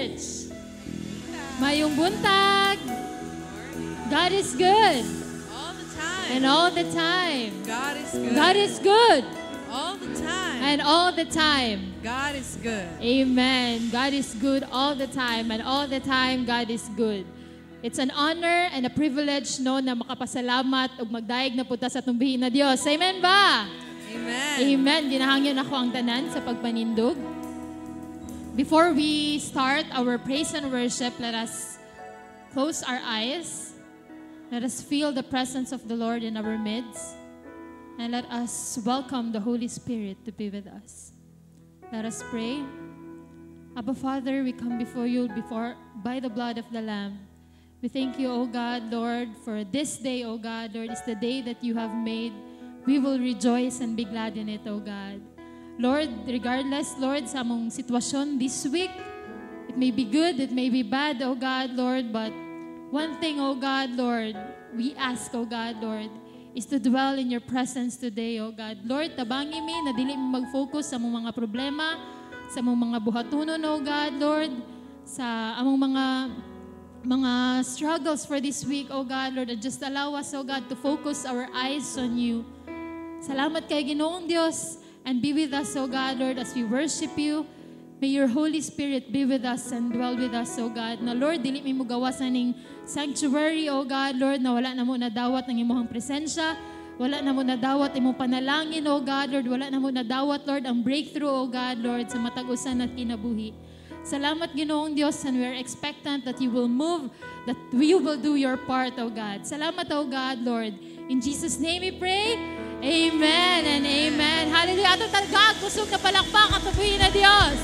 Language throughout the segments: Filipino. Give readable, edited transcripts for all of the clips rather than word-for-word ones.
church. Mayong buntag. God is good. All the time. And all the time. God is good. God is good. All the time. And all the time. God is good. Amen. God is good all the time. And all the time, God is good. It's an honor and a privilege no na makapasalamat ug magdaig na punta sa tumbihin na Dios. Amen ba? Amen. Amen. Ginahangyan ako ang tanan sa pagpanindog. Before we start our praise and worship, let us close our eyes. Let us feel the presence of the Lord in our midst. And let us welcome the Holy Spirit to be with us. Let us pray. Abba Father, we come before you by the blood of the Lamb. We thank you, O God, Lord, for this day, O God. Lord, is the day that you have made. We will rejoice and be glad in it, O God. Lord, regardless, Lord, sa among sitwasyon this week, it may be good, it may be bad, O God, Lord, but one thing, O God, Lord, we ask, O God, Lord, is to dwell in your presence today, O God. Lord, tabangi mi na dili mi mag-focus sa among mga problema, sa among mga buhatunon, O God, Lord, sa among mga struggles for this week, O God, Lord, and just allow us, O God, to focus our eyes on you. Salamat kay Ginoong Diyos, and be with us, O God, Lord, as we worship you. May your Holy Spirit be with us and dwell with us, O God. Na Lord, dili mi mo gawasan ning sanctuary, O God, Lord, na wala na mo nadawat ng imong presensya, wala na mo nadawat imong panalangin, O God, Lord, wala na mo nadawat, Lord, ang breakthrough, O God, Lord, sa matag-usan at kinabuhi. Salamat, Ginoong Diyos, and we are expectant that you will move, that you will do your part, O God. Salamat, O God, Lord. In Jesus' name we pray. Amen and amen. Hallelujah. Atong talaga, kusog na palakpak at tubuhin na Diyos.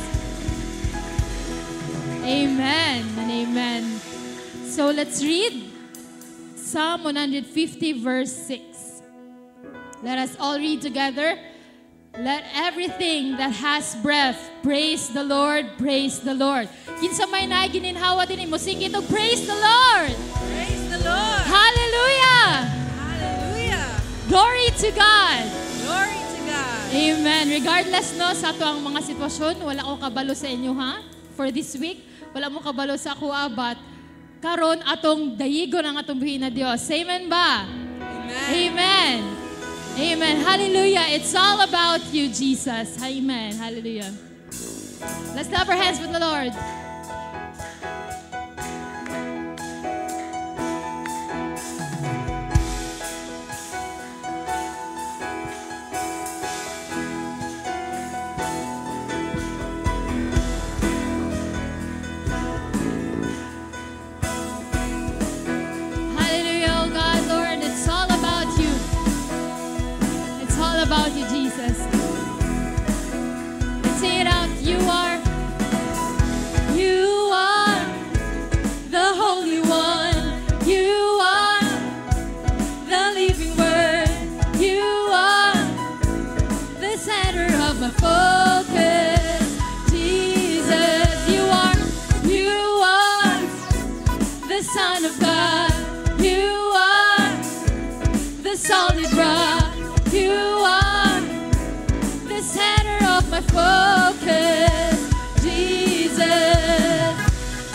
Amen and amen. So let's read Psalm 150 verse 6. Let us all read together. Let everything that has breath praise the Lord, praise the Lord. Kinsa may nagininhawa din mo, sing ito, praise the Lord. Praise the Lord. Hallelujah. Hallelujah. Glory to God. Glory to God. Amen. Regardless no sa ato ang mga sitwasyon, wala ko kabalo sa inyo ha. For this week, wala mo kabalo sa kuha, but karon atong dayigon ang atong buhi na Dios. Amen ba? Amen. Amen. Amen. Hallelujah. It's all about you, Jesus. Amen. Hallelujah. Let's clap our hands with the Lord. About you, Jesus. Let's say it out. You are the Holy One. You are the living Word. You are the center of my focus. Jesus, you are the Son of God. You are the solid rock. You are the center of my focus, Jesus.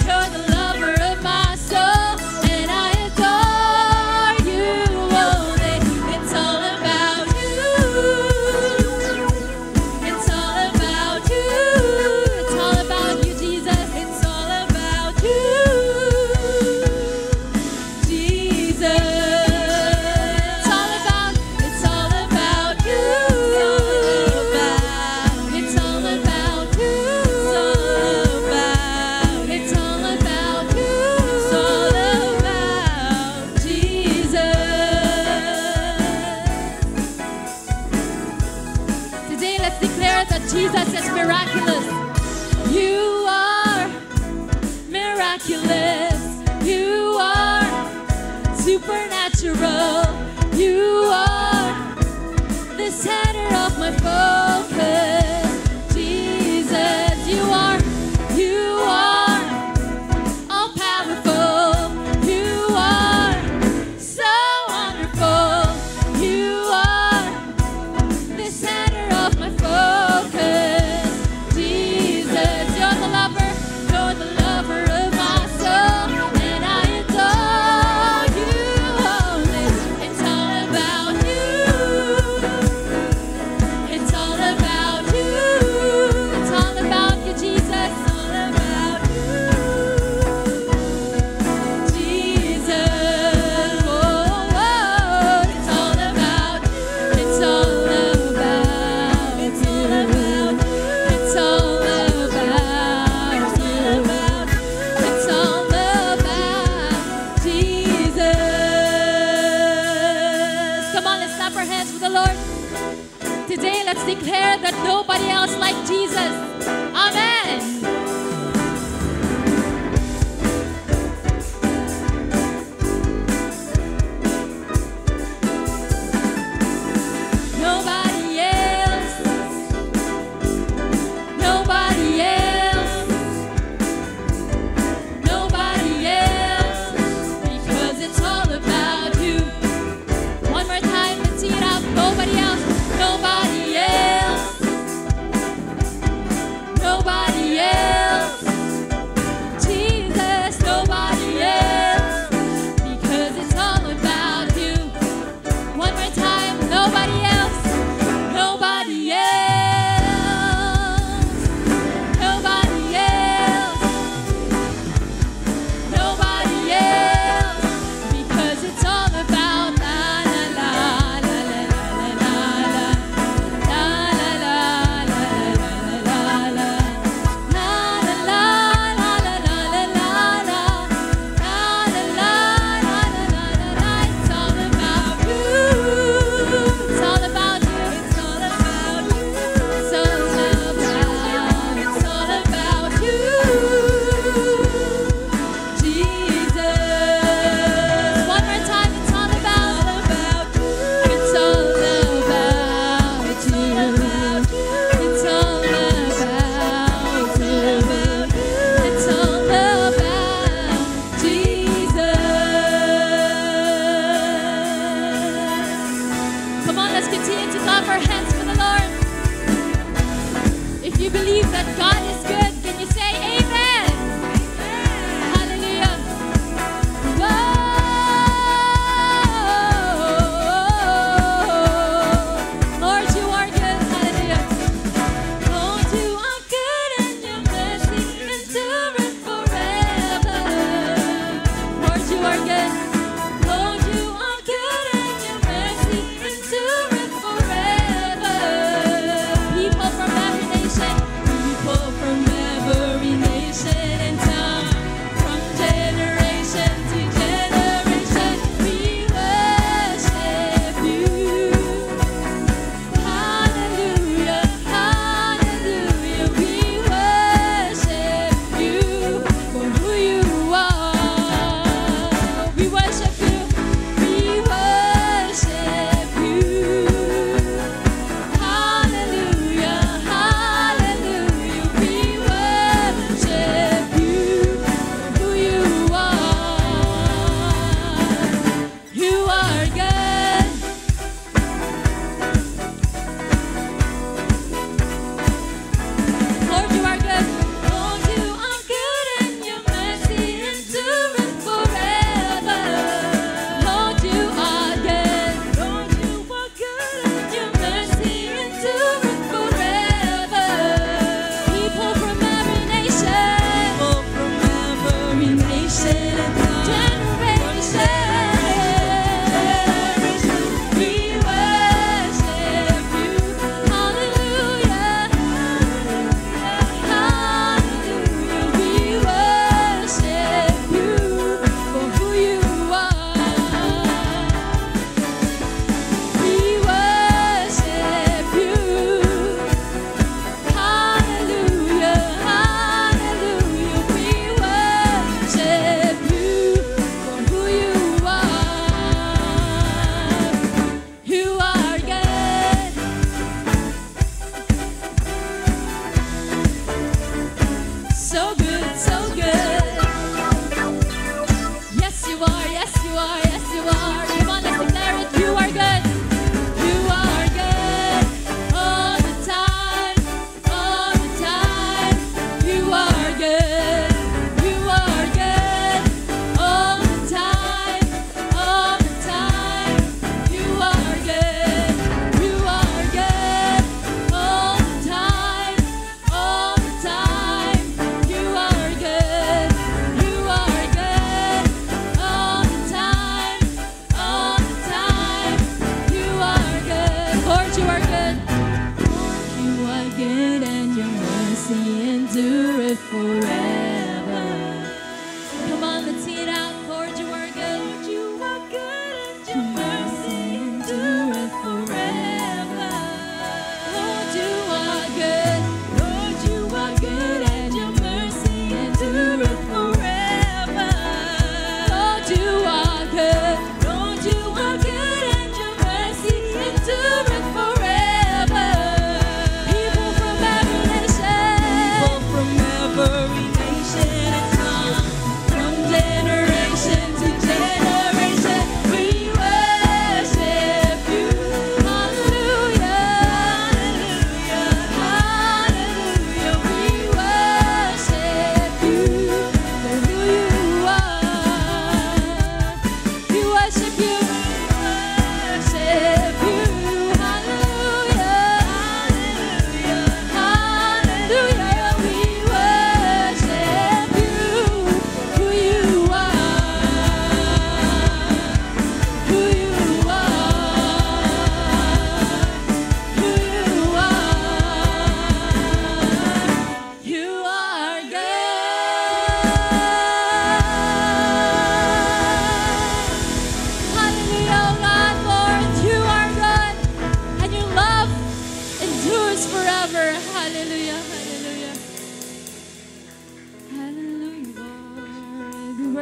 You're the lover of my soul, and I adore you only. It's all about you. It's all about you. It's all about you, Jesus. It's all about you, Jesus. Jesus is miraculous. You are miraculous. You are supernatural. You are the center of my focus. Jesus, you are all powerful. You are so wonderful. You are the center of my focus. Jesus, you're the lover. You're the lover.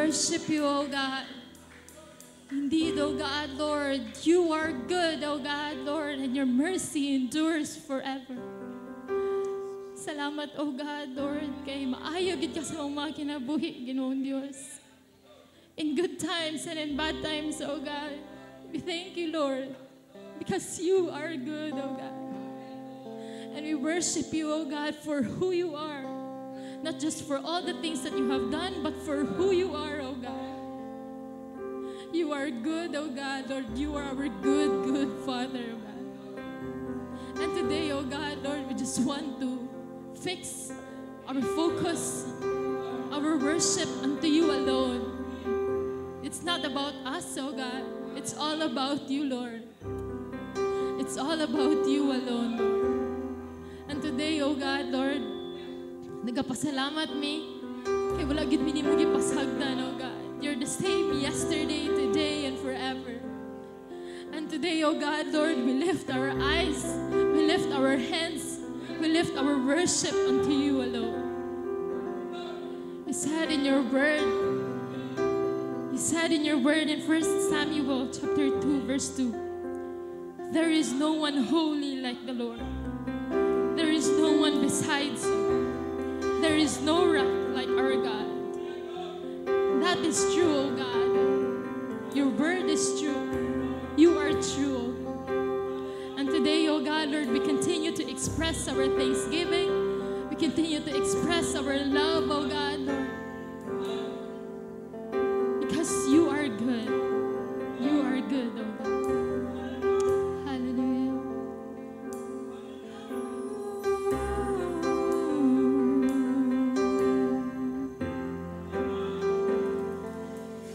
worship you, O God. Indeed, O God, Lord, you are good, O God, Lord, and your mercy endures forever. Salamat, O God, Lord, kay maayo gid ka sa mga kinabuhi, Ginoong Diyos. In good times and in bad times, O God, we thank you, Lord, because you are good, O God. And we worship you, O God, for who you are. Not just for all the things that you have done, but for who you are, O God. You are good, O God, Lord. You are our good, good Father, O God. And today, O God, Lord, we just want to fix our focus, our worship unto you alone. It's not about us, O God. It's all about you, Lord. It's all about you alone, Lord. And today, O God, Lord, nagapasalamat mi kay wala gid mi nimo gipasagdan, O God. You're the same yesterday, today, and forever. And today, O God, Lord, we lift our eyes, we lift our hands, we lift our worship unto you alone. You said in your word in 1 Samuel chapter 2, verse 2, there is no one holy like the Lord. There is no one besides you. There is no rock like our God. That is true, O God. Your word is true. You are true, O God. And today, O God, Lord, we continue to express our thanksgiving. We continue to express our love, O God, Lord. Because you are good. You are good, O God. Hallelujah.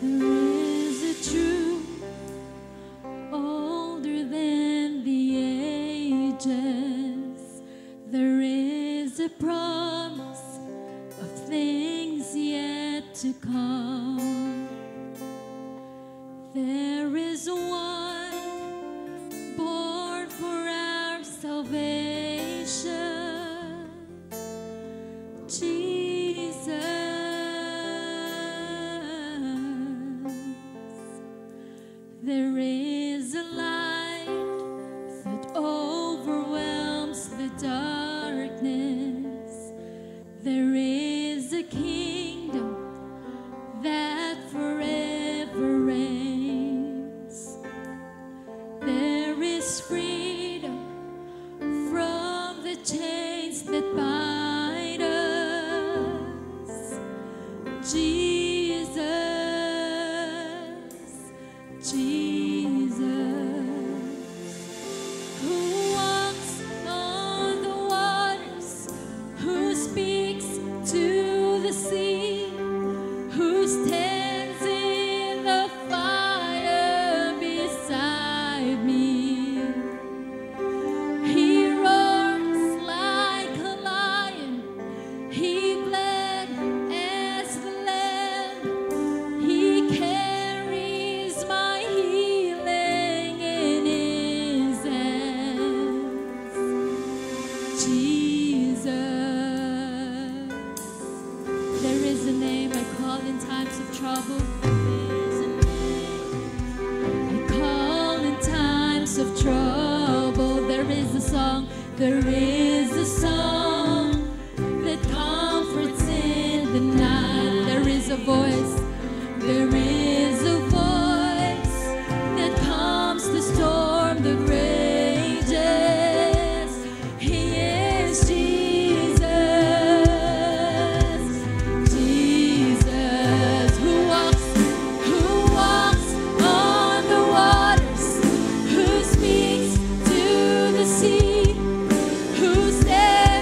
There is a truth older than the ages. There is a promise of things yet to come. There is one born for our salvation, Jesus. There is a light that overwhelms the darkness. There is a kingdom that forever reigns. There is freedom from the chains that bind us. Jesus, Jesus, who walks on the waters, who speaks to the sea, who stands in the fire beside me. He roars like a lion, he bled as the lamb, he carries my healing in his hands. Jesus, there is a name I call in times of trouble. There is a name I call in times of trouble. There is a song, there is a song that comforts in the night. There is a voice, there is a voice that calms the storm that rages. He is Jesus, Jesus, who walks on the waters, who speaks to the sea, who stands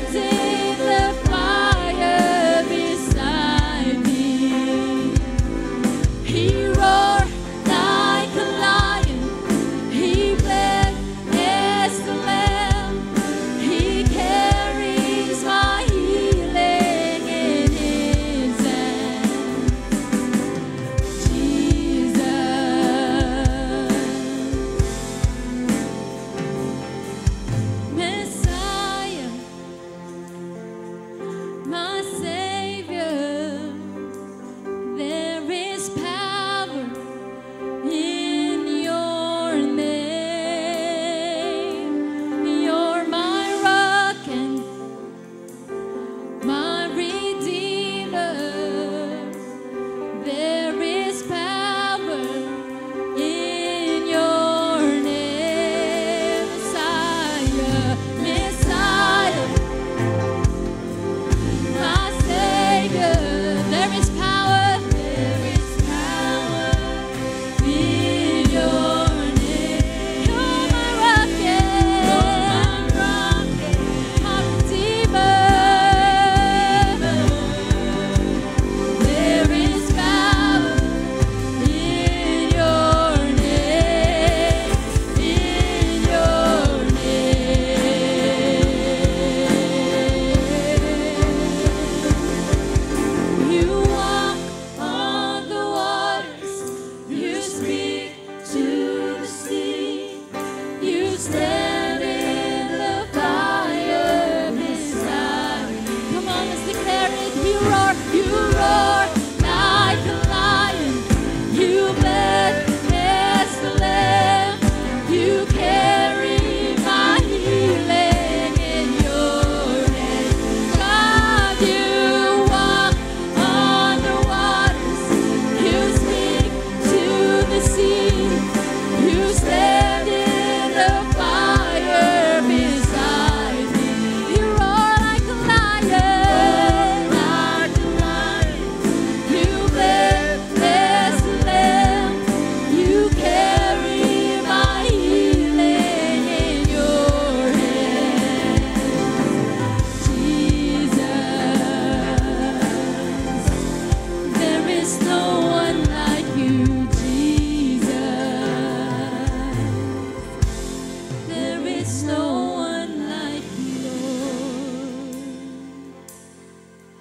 is no one like you, Jesus. There is no one like you, Lord.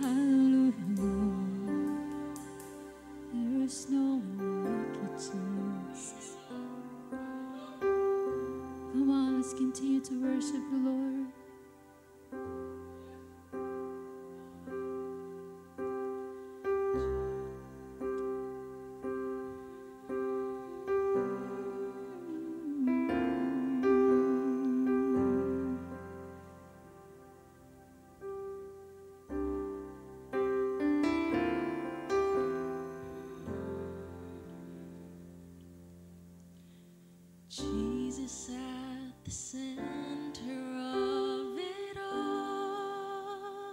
Hallelujah, Lord. There is no one like you, Jesus. Come on, let's continue to worship the Lord. Jesus at the center of it all.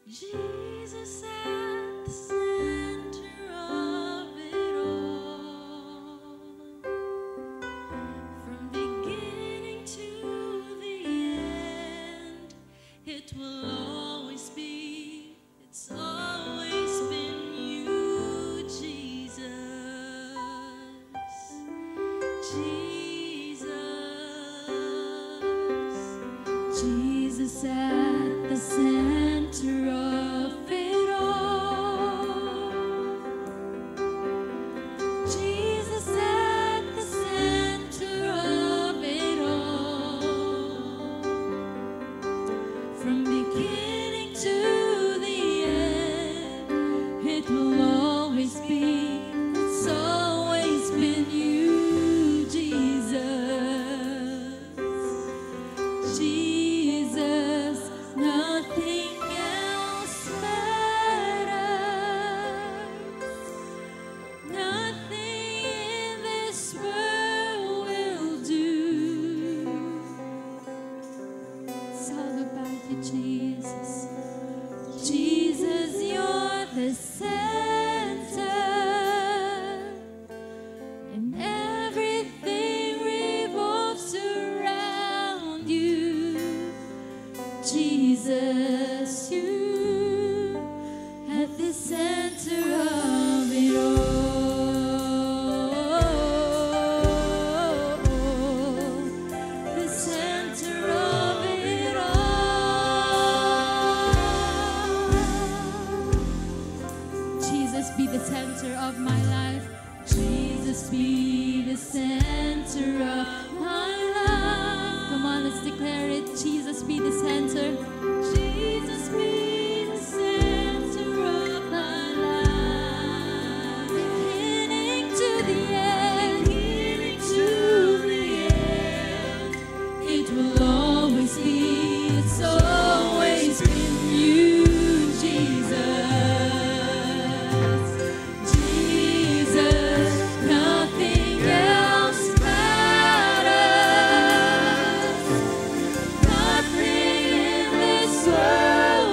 Jesus at the center of it all. From beginning to the end, it will always be, it's always been you, Jesus. Jesus at the center of it all. Jesus at the center of it all. From beginning to the end, it will always be, it's always been you, Jesus. Jesus, nothing else matters. Nothing in this world will do. It's all about you, Jesus. Jesus, you're the center, and everything revolves around you. Jesus, you at the center of it all. The center of it all. Jesus, be the center of my life. Jesus, be the center of my life. Come on, let's declare it. Jesus, be the center. Jesus, be the center of my life. Beginning to the end, beginning to the end, it will always be, it's always been you, Jesus. Jesus, nothing else matters. Nothing in this world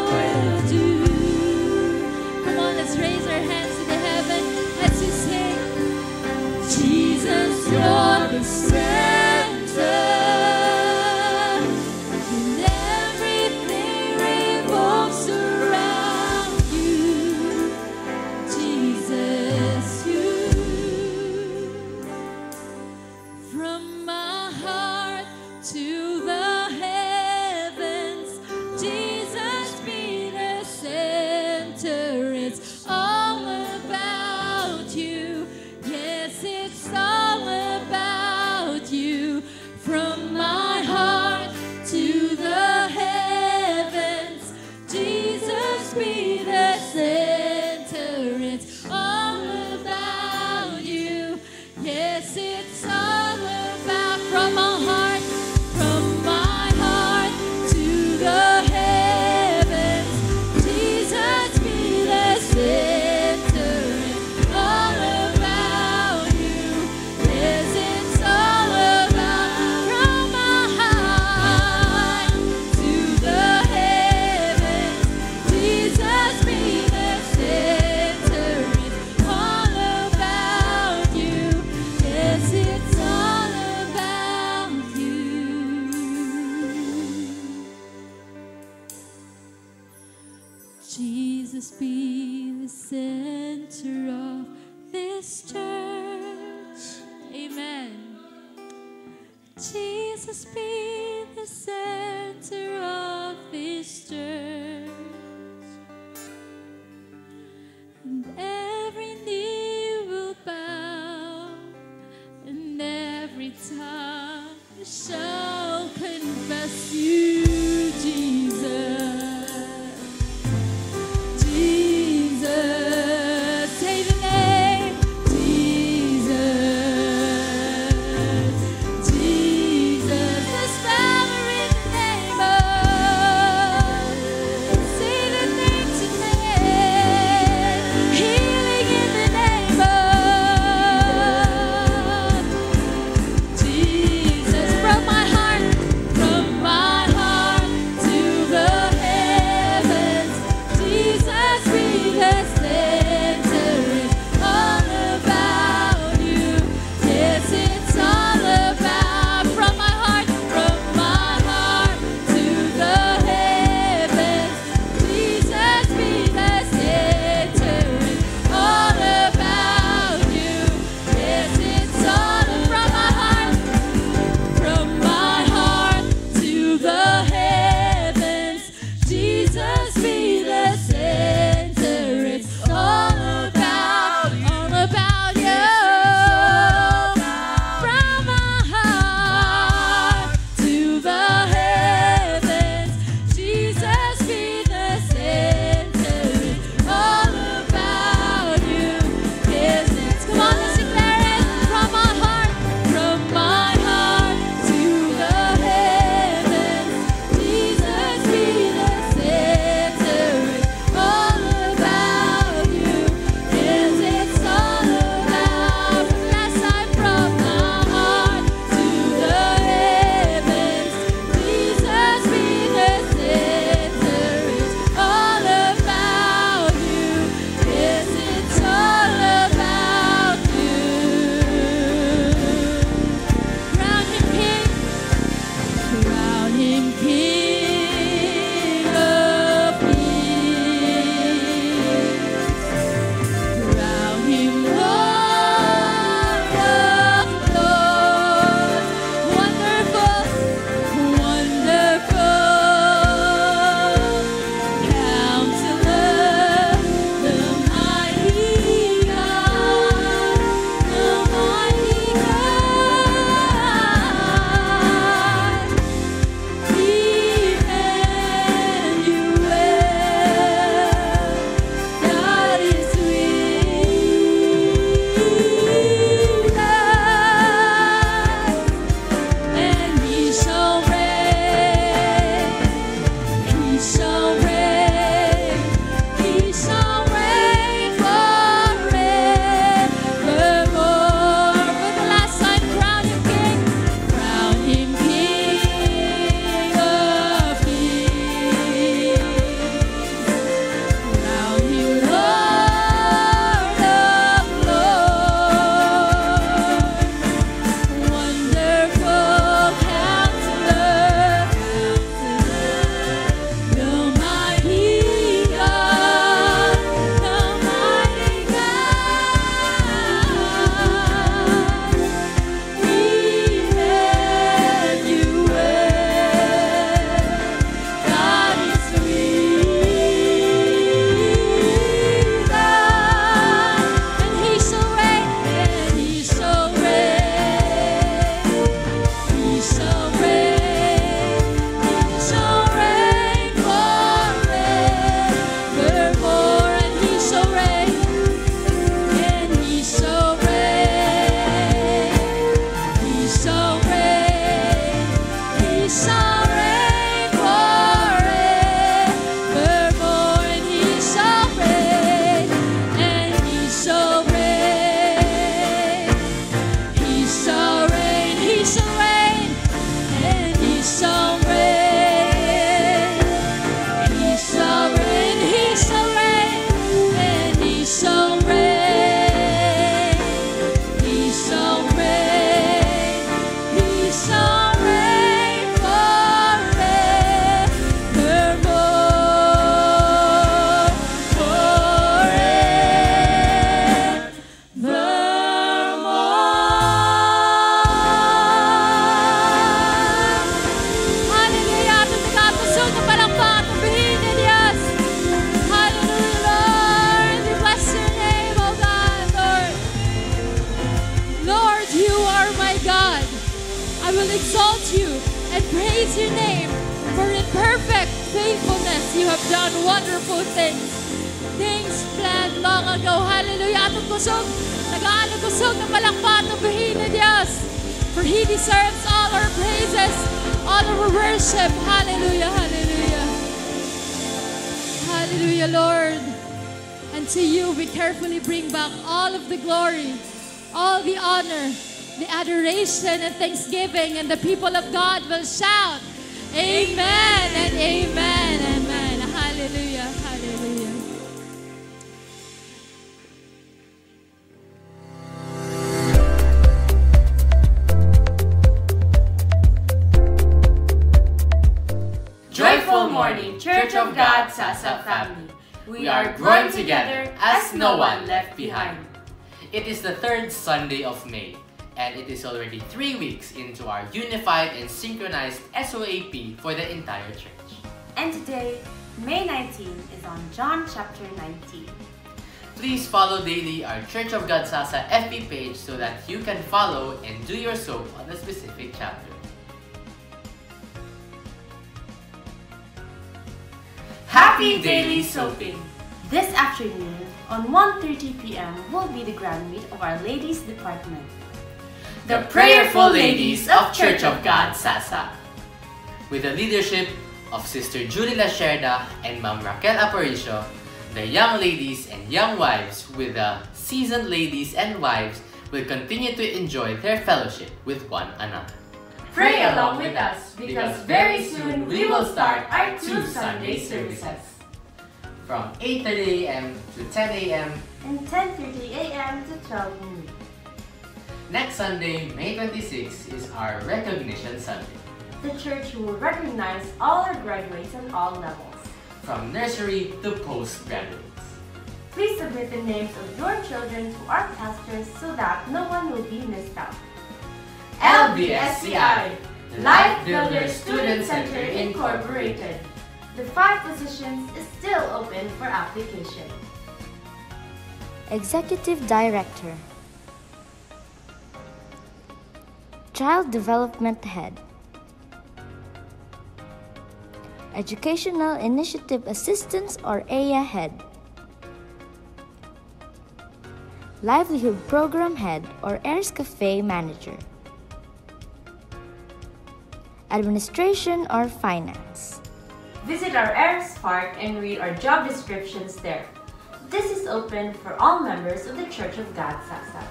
be the center of this church. Amen. Jesus, be the center of this church. And every knee will bow, and every tongue shall confess you, Jesus. Jesus, say the name, Jesus. Jesus, there's power in the name of exalt you and praise your name. For in perfect faithfulness you have done wonderful things. Things planned long ago. Hallelujah. Atong kusog, nag-aalog kusog na palakpat ng bahin na Diyos. For He deserves all our praises, all our worship. Hallelujah, hallelujah. Hallelujah, Lord. And to you we carefully bring back all of the glory, all the honor, the adoration and thanksgiving, and the people of God will shout, Amen and Amen. Amen. Hallelujah. Hallelujah. Joyful morning, Church of God Sasa family. We are growing together as no one left behind. It is the third Sunday of May, and it is already 3 weeks into our unified and synchronized SOAP for the entire church. And today, May 19, is on John chapter 19. Please follow daily our Church of God Sasa FB page so that you can follow and do your soap on a specific chapter. Happy Daily Soaping! This afternoon, on 1:30 p.m. will be the grand meet of our ladies department. The Prayerful Ladies of Church of God Sasa, with the leadership of Sister Julie Lasherda and Ma'am Raquel Aparicio, the young ladies and young wives with the seasoned ladies and wives will continue to enjoy their fellowship with one another. Pray along with us, because very soon we will start our 2 Sunday services. From 8:30 a.m. to 10 a.m. and 10:30 a.m. to 12 noon. Next Sunday, May 26, is our Recognition Sunday. The church will recognize all our graduates on all levels, from nursery to postgraduates. Please submit the names of your children to our pastors so that no one will be missed out. LBSCI, Life Builder Student Center Incorporated. The 5 positions is still open for application. Executive Director, Child Development Head, Educational Initiative Assistance or EIA Head, Livelihood Program Head or Airs Cafe Manager, Administration or Finance. Visit our Airs Park and read our job descriptions there. This is open for all members of the Church of God Sasa.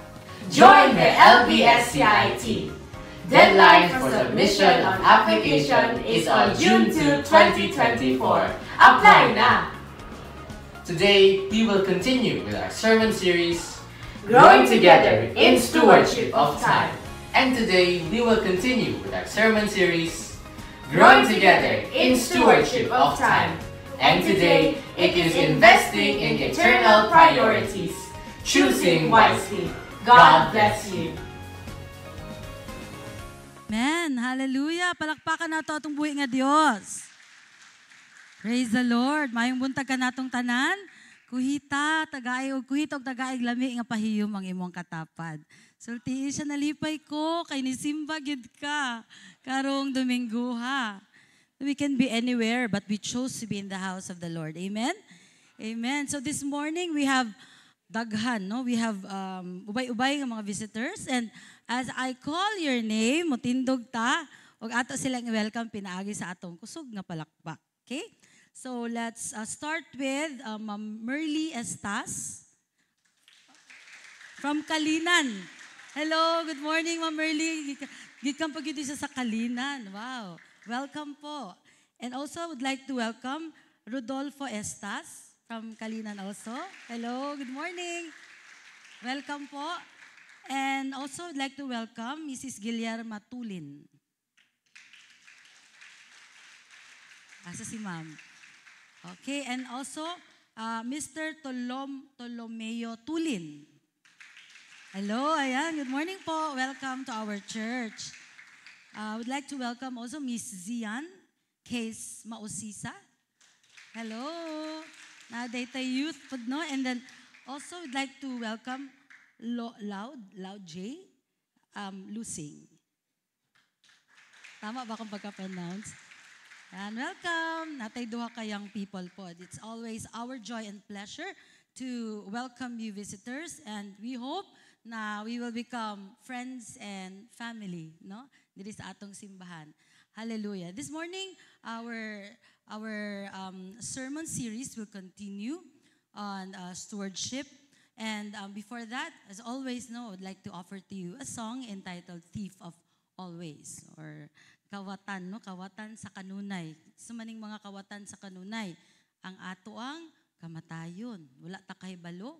Join the LBSCI team. Deadline for submission of application is on June 2, 2024. Apply na! Today, we will continue with our sermon series, Growing Together in Stewardship of Time. And today, we will continue with our sermon series, Growing Together in Stewardship of Time. And today, it is investing in eternal priorities, choosing wisely. God bless you. Amen. Hallelujah. Palakpakan na to atong buhi nga Dios. Praise the Lord. Mayong buntag ka natong tanan. Kuhita, tagaay, kuhita og tagaay lami nga pahiyom ang imong katapad. Sultiin siya nalipay ko, kay nisimba gid ka, karong Domingo ha. We can be anywhere, but we chose to be in the house of the Lord. Amen? Amen. So this morning, we have daghan, no? We have ubay-ubay ng mga visitors. And as I call your name, mutindog ta, og ato silang welcome pinaagi sa atong kusog nga palakpak. Okay? So let's start with Ma'am Merly Estas from Kalinan. Hello, good morning, Ma'am Merly. Gikan pa gito siya sa Kalinan. Wow. Welcome po. And also, I would like to welcome Rodolfo Estas from Kalinan also. Hello, good morning. Welcome po. And also, I would like to welcome Mrs. Guillerma Tulin. Asa si Ma'am. Okay, and also, Mr. Tolomeo Tulin. Hello, ayan. Good morning po. Welcome to our church. I would like to welcome also Miss Zian Case Mausisa. Hello. Na-data youth po, no? And then also would like to welcome Loud J. Lusing. Tama ba akong pagka-pronounce? And welcome. Natay duha ka young people po. It's always our joy and pleasure to welcome you visitors, and we hope na we will become friends and family, no? Diri sa atong simbahan. Hallelujah. This morning, our sermon series will continue on stewardship. And before that, as always, no, I would like to offer to you a song entitled Thief of Always, or kawatan, no? Kawatan sa kanunay. Sumaning mga kawatan sa kanunay. Ang ato ang kamatayon. Wala ta kahibalo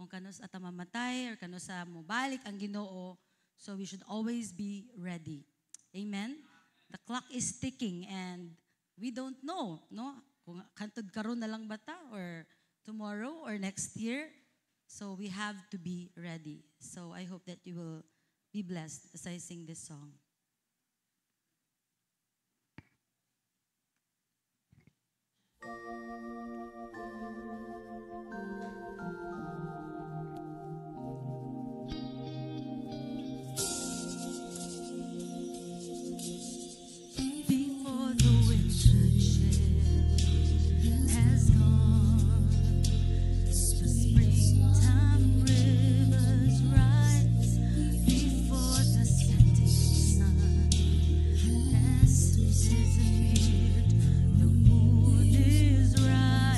kung kanos ata mamatay or kanos sa mobalik ang Ginoo. So we should always be ready. Amen? The clock is ticking and we don't know, no? Kung kantod karon na lang bata or tomorrow or next year. So we have to be ready. So I hope that you will be blessed as I sing this song. Before the winter chill has gone, the springtime rivers rise. Before the setting sun has disappeared, the moon is rising.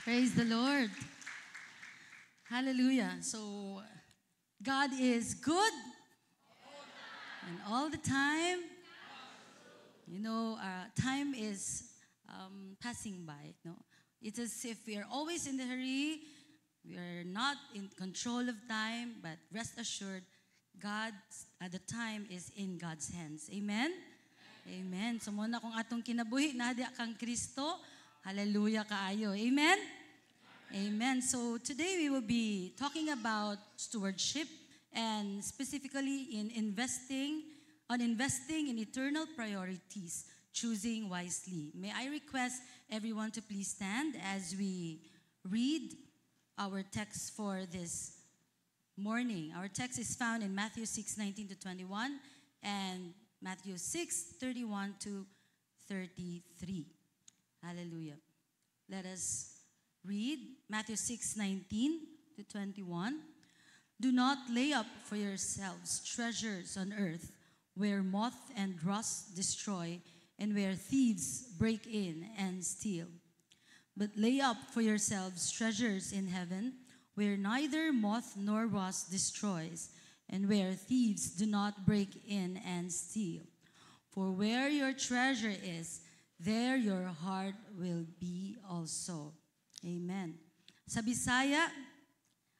Praise the Lord. Hallelujah. So, God is good and all the time. You know, time is passing by. No, it's as if we are always in the hurry. We are not in control of time, but rest assured, the time is in God's hands. Amen? Amen. So muna kung atong kinabuhi, nadya kang Kristo. Hallelujah kaayo. Amen? Amen. So today we will be talking about stewardship and specifically in investing in eternal priorities, choosing wisely. May I request everyone to please stand as we read our text for this morning. Our text is found in Matthew 6:19 to 21 and Matthew 6:31 to 33. Hallelujah. Let us read Matthew 6:19 to 21. Do not lay up for yourselves treasures on earth, where moth and rust destroy, and where thieves break in and steal. But lay up for yourselves treasures in heaven, where neither moth nor rust destroys, and where thieves do not break in and steal. For where your treasure is, there your heart will be also. Amen. Sa Bisaya,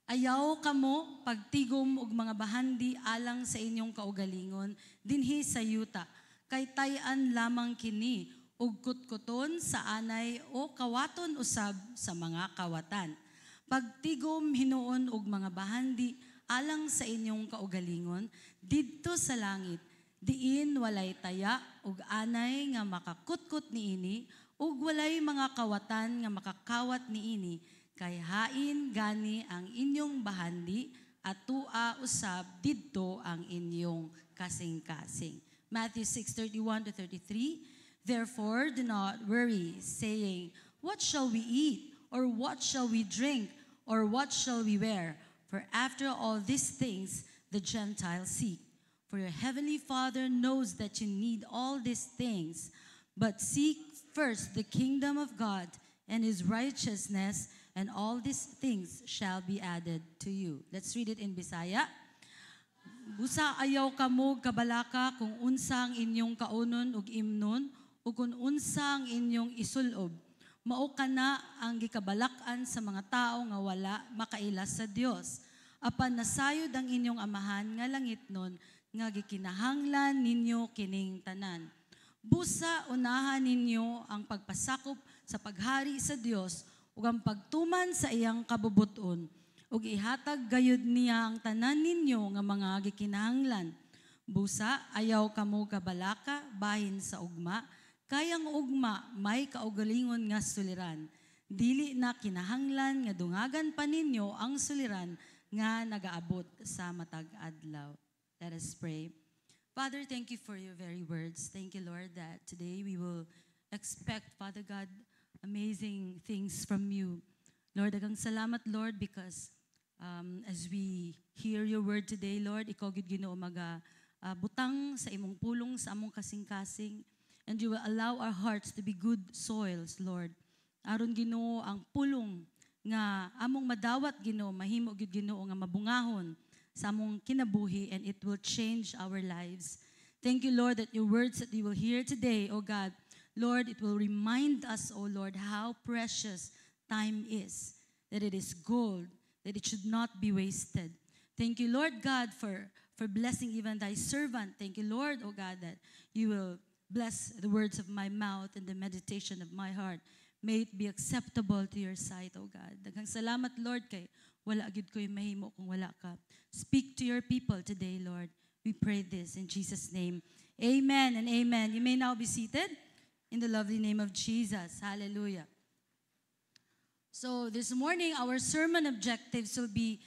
ayaw kamo pagtigom og mga bahandi alang sa inyong kaugalingon dinhi sa yuta, kay tay-an lamang kini ug kutkuton sa anay o kawaton usab sa mga kawatan. Pagtigom hinuon og mga bahandi alang sa inyong kaugalingon didto sa langit, diin walay taya ug anay nga makakutkot niini ug walay mga kawatan nga makakawat niini, kay hain gani ang inyong bahandi at tua usab didto ang inyong kasing-kasing. Matthew 6:31 to 33. Therefore, do not worry, saying, what shall we eat? Or what shall we drink? Or what shall we wear? For after all these things the Gentiles seek. For your heavenly Father knows that you need all these things. But seek first the kingdom of God and his righteousness, and all these things shall be added to you. Let's read it in Bisaya. Busa ayaw kamo kabalaka kung unsang inyong kaunon ug imnon, o kung unsang inyong isulob. Mao kana ang gikabalak-an sa mga tao nga wala makailas sa Dios. Apan nasayod ang inyong amahan nga langitnon nga gikinahanglan ninyo kining tanan. Busa unahan ninyo ang pagpasakop sa paghari sa Dios ug ang pagtuman sa iyang kabubuton, ug ihatag gayud niya ang tanan ninyo nga mga gikinahanglan. Busa ayaw kamo kabalaka bahin sa ugma, kayang ugma may kaugalingon nga suliran. Dili na kinahanglan nga dungagan pa ninyo ang suliran nga nagaabot sa matag adlaw. Let us pray. Father, thank you for your very words. Thank you, Lord, that today we will expect, Father God, amazing things from you. Lord, daghang salamat, Lord, because as we hear your word today, Lord, ikaw gid Ginoo butang sa imong pulong sa among kasing-kasing. And you will allow our hearts to be good soils, Lord. Aron Ginoo ang pulong nga among madawat Ginoo, mahimo gyud Ginoo nga mabungahon sa among kinabuhi, and it will change our lives. Thank you, Lord, that your words that we will hear today, oh God, Lord, it will remind us, oh Lord, how precious time is, that it is gold, that it should not be wasted. Thank you, Lord God, for blessing even thy servant. Thank you, Lord, oh God, that you will bless the words of my mouth and the meditation of my heart. May it be acceptable to your sight, O God. Daghang salamat, Lord, kay wala gid ko'y mahimo kung wala ka. Speak to your people today, Lord. We pray this in Jesus' name. Amen and amen. You may now be seated in the lovely name of Jesus. Hallelujah. So this morning, our sermon objectives will be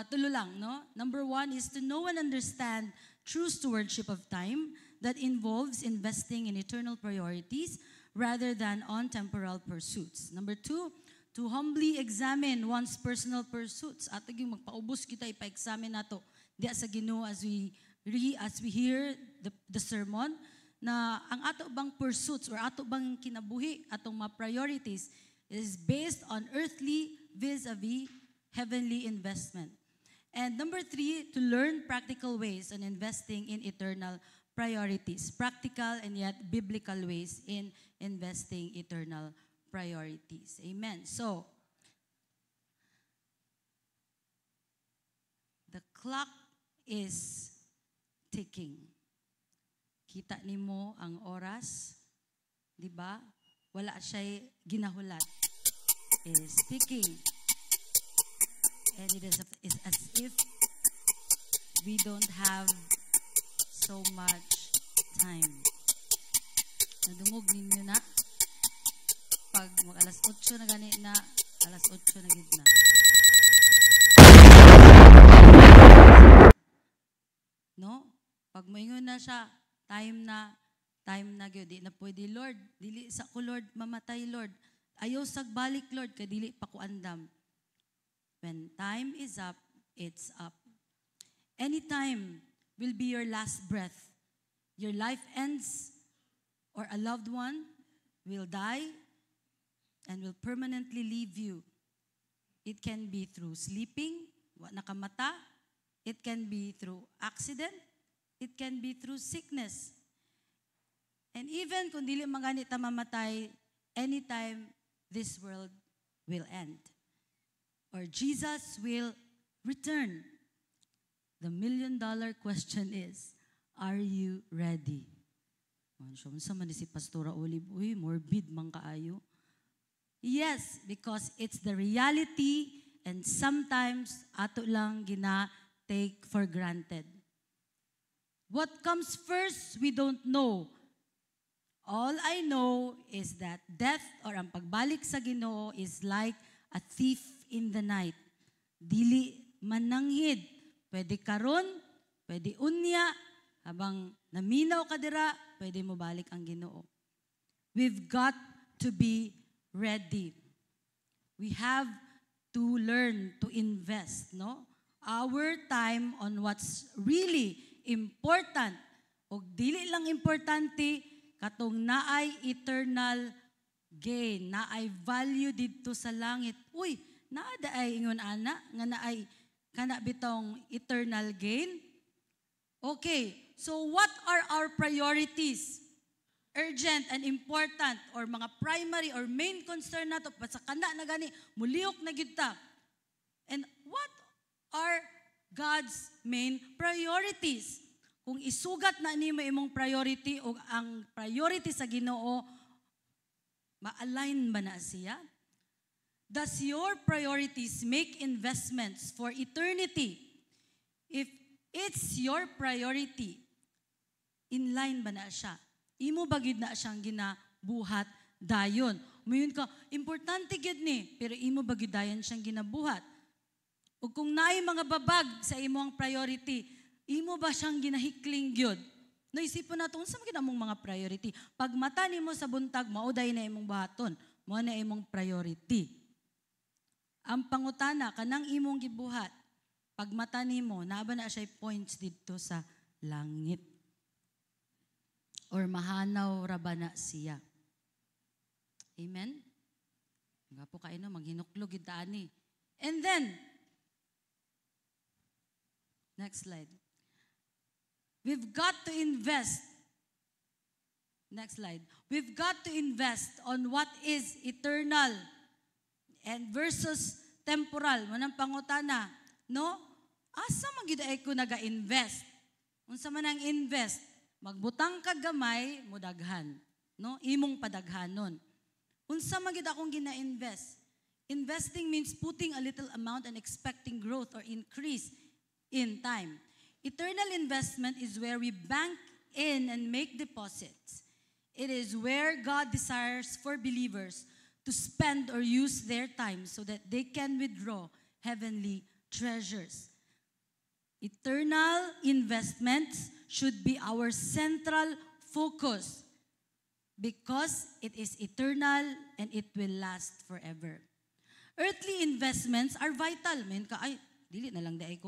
tulo lang, no? Number 1 is to know and understand true stewardship of time that involves investing in eternal priorities rather than on temporal pursuits. Number 2, to humbly examine one's personal pursuits. At yung magpaubos kita, ipa-examine nato diya sa Ginoo as we hear the sermon, na ang ato bang pursuits or ato bang kinabuhi, atong mga priorities, It is based on earthly vis-a-vis heavenly investment. And number 3, to learn practical ways on investing in eternal priorities. Practical and yet biblical ways in investing eternal priorities. Amen. So, the clock is ticking. Kita nimo ang oras, di ba? Wala siya ginahulat. It is ticking. And it is as if we don't have so much time. Nadungog ninyo na. Pag mag alas 8 na gani na, alas 8 na gid na. No? Pag moingon na siya, time na gyud. Di na pwede, Lord. Dili sa ko, Lord, mamatay, Lord. Ayaw sagbalik, Lord, kay dili pa ko andam. When time is up, it's up. Any time will be your last breath. Your life ends, or a loved one will die and will permanently leave you. It can be through sleeping, nakamata. It can be through accident. It can be through sickness. And even kung dili magani ta mamatay, anytime this world will end. Or Jesus will return. The $1 million question is, are you ready? Unsa man si Pastora Olive, uy, morbid man kaayo. Yes, because it's the reality and sometimes ato lang take for granted. What comes first, we don't know. All I know is that death or ang pagbalik sa Ginoo is like a thief in the night. Dili mananghid. Pwede karon, pwede unya, habang naminaw ka dira, pwede mo balik ang Ginoo. We've got to be ready. We have to learn to invest, no? Our time on what's really important. O dili lang importante, katong naay eternal gain, naay value dito sa langit. Uy, naada ay ingon ana, nga naay kana bitong eternal gain. Okay, so what are our priorities? Urgent and important or mga primary or main concern nato sa kana na gani muliok na gid ta. And what are God's main priorities? Kung isugat na nimo imong priority o ang priority sa Ginoo, ma-align ba na siya? Does your priorities make investments for eternity? If it's your priority, in line ba na siya? Imo bagid na siyang ginabuhat dayon. Mayon ka, importante gid ni, pero imo bagid dayon siyang ginabuhat. O kung naay mga babag sa imong priority, imo ba siyang ginahikling gyud? Naisipon nato unsa man gid among mga priority. Pag mata nimo sa buntag, mauday na imong buhaton, mao na imong priority. Ang pangutana kanang imong gibuhat, pag mata nimo, naa ba na siya points dito sa langit? Or mahanaw ra ba na siya? Amen? Nga po kayo maghinuklog gid ani. And then, next slide. We've got to invest. Next slide. We've got to invest on what is eternal and versus temporal. Manang pangutana, no? Asa man gid ay ko naga-invest? Unsa man ang invest? Magbutang ka gamay, mudaghan. No? Imong padaghanon. Unsa man gid akong gina-invest? Investing means putting a little amount and expecting growth or increase in time. Eternal investment is where we bank in and make deposits. It is where God desires for believers to spend or use their time so that they can withdraw heavenly treasures. Eternal investments should be our central focus because it is eternal and it will last forever. Earthly investments are vital. Mayon ka, ay, dili na lang daay ko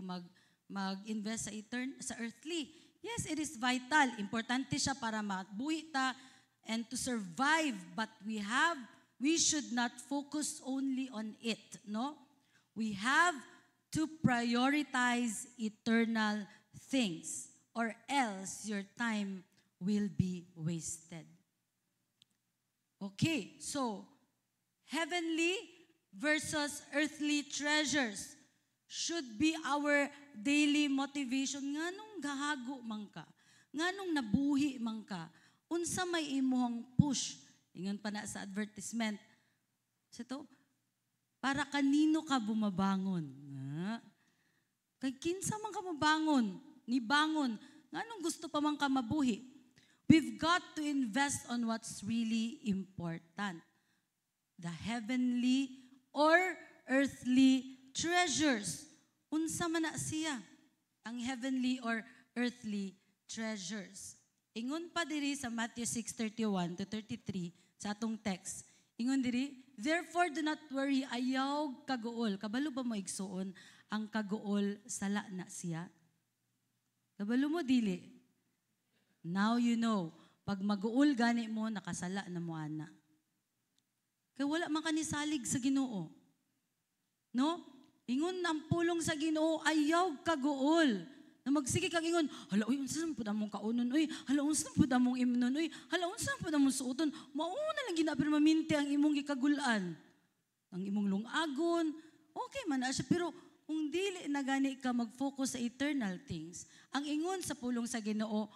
mag-invest sa earthly. Yes, it is vital. Importante siya para mabuhi ta and to survive. But we have we should not focus only on it, no? We have to prioritize eternal things, or else your time will be wasted. Okay, so heavenly versus earthly treasures should be our daily motivation. Nganong gahago man ka, nganong nabuhi man ka, unsa may imuhang push. Ingon pa na sa advertisement. Sito, para kanino ka bumabangon? Kay kinsa man ka mabangon, ni bangon, nganong gusto pa man ka mabuhi? We've got to invest on what's really important. The heavenly or earthly treasures. Unsa man na siya? Ang heavenly or earthly treasures. Ingon pa diri sa Matthew 6:31 to 33 sa atong text. Ingon diri, therefore do not worry, ayaw kaguol. Kabalo ba mo igsuon ang kaguol sala na siya? Kabalo mo dili. Now you know, pag maguol gani mo nakasala na mo ana. Kay wala man kanisalig sa Ginoo. No? Ingon ang pulong sa Ginoo, ayaw kaguol. Na magsige kag ingon, hala uy unsa man pud among kaunon uy, hala unsa man pud among imnon uy, hala unsa man pud among suoton, mao na lang ginapir maminti ang imong gikagulan. Ang imong lungagon, okay man na siya, pero kung dili na gani ka mag-focus sa eternal things, ang ingon sa pulong sa Ginoo,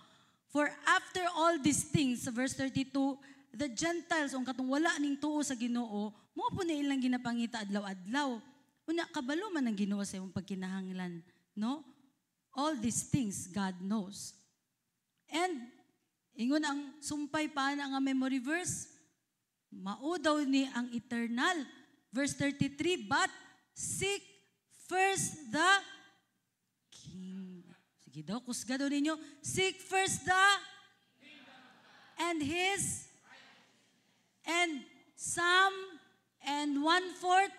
for after all these things, sa verse 32, the Gentiles, ang katong wala ning tuo sa Ginoo, mo po na ilang ginapangita adlaw-adlaw. Una, kabalo man ang Ginoo sa imong pagkinahanglan, no? All these things God knows. And, ingon ang sumpay pa na nga memory verse, mao daw ni ang eternal. Verse 33, but seek first the King. Sige daw, kusga daw ninyo. Seek first the and His and some and 1/4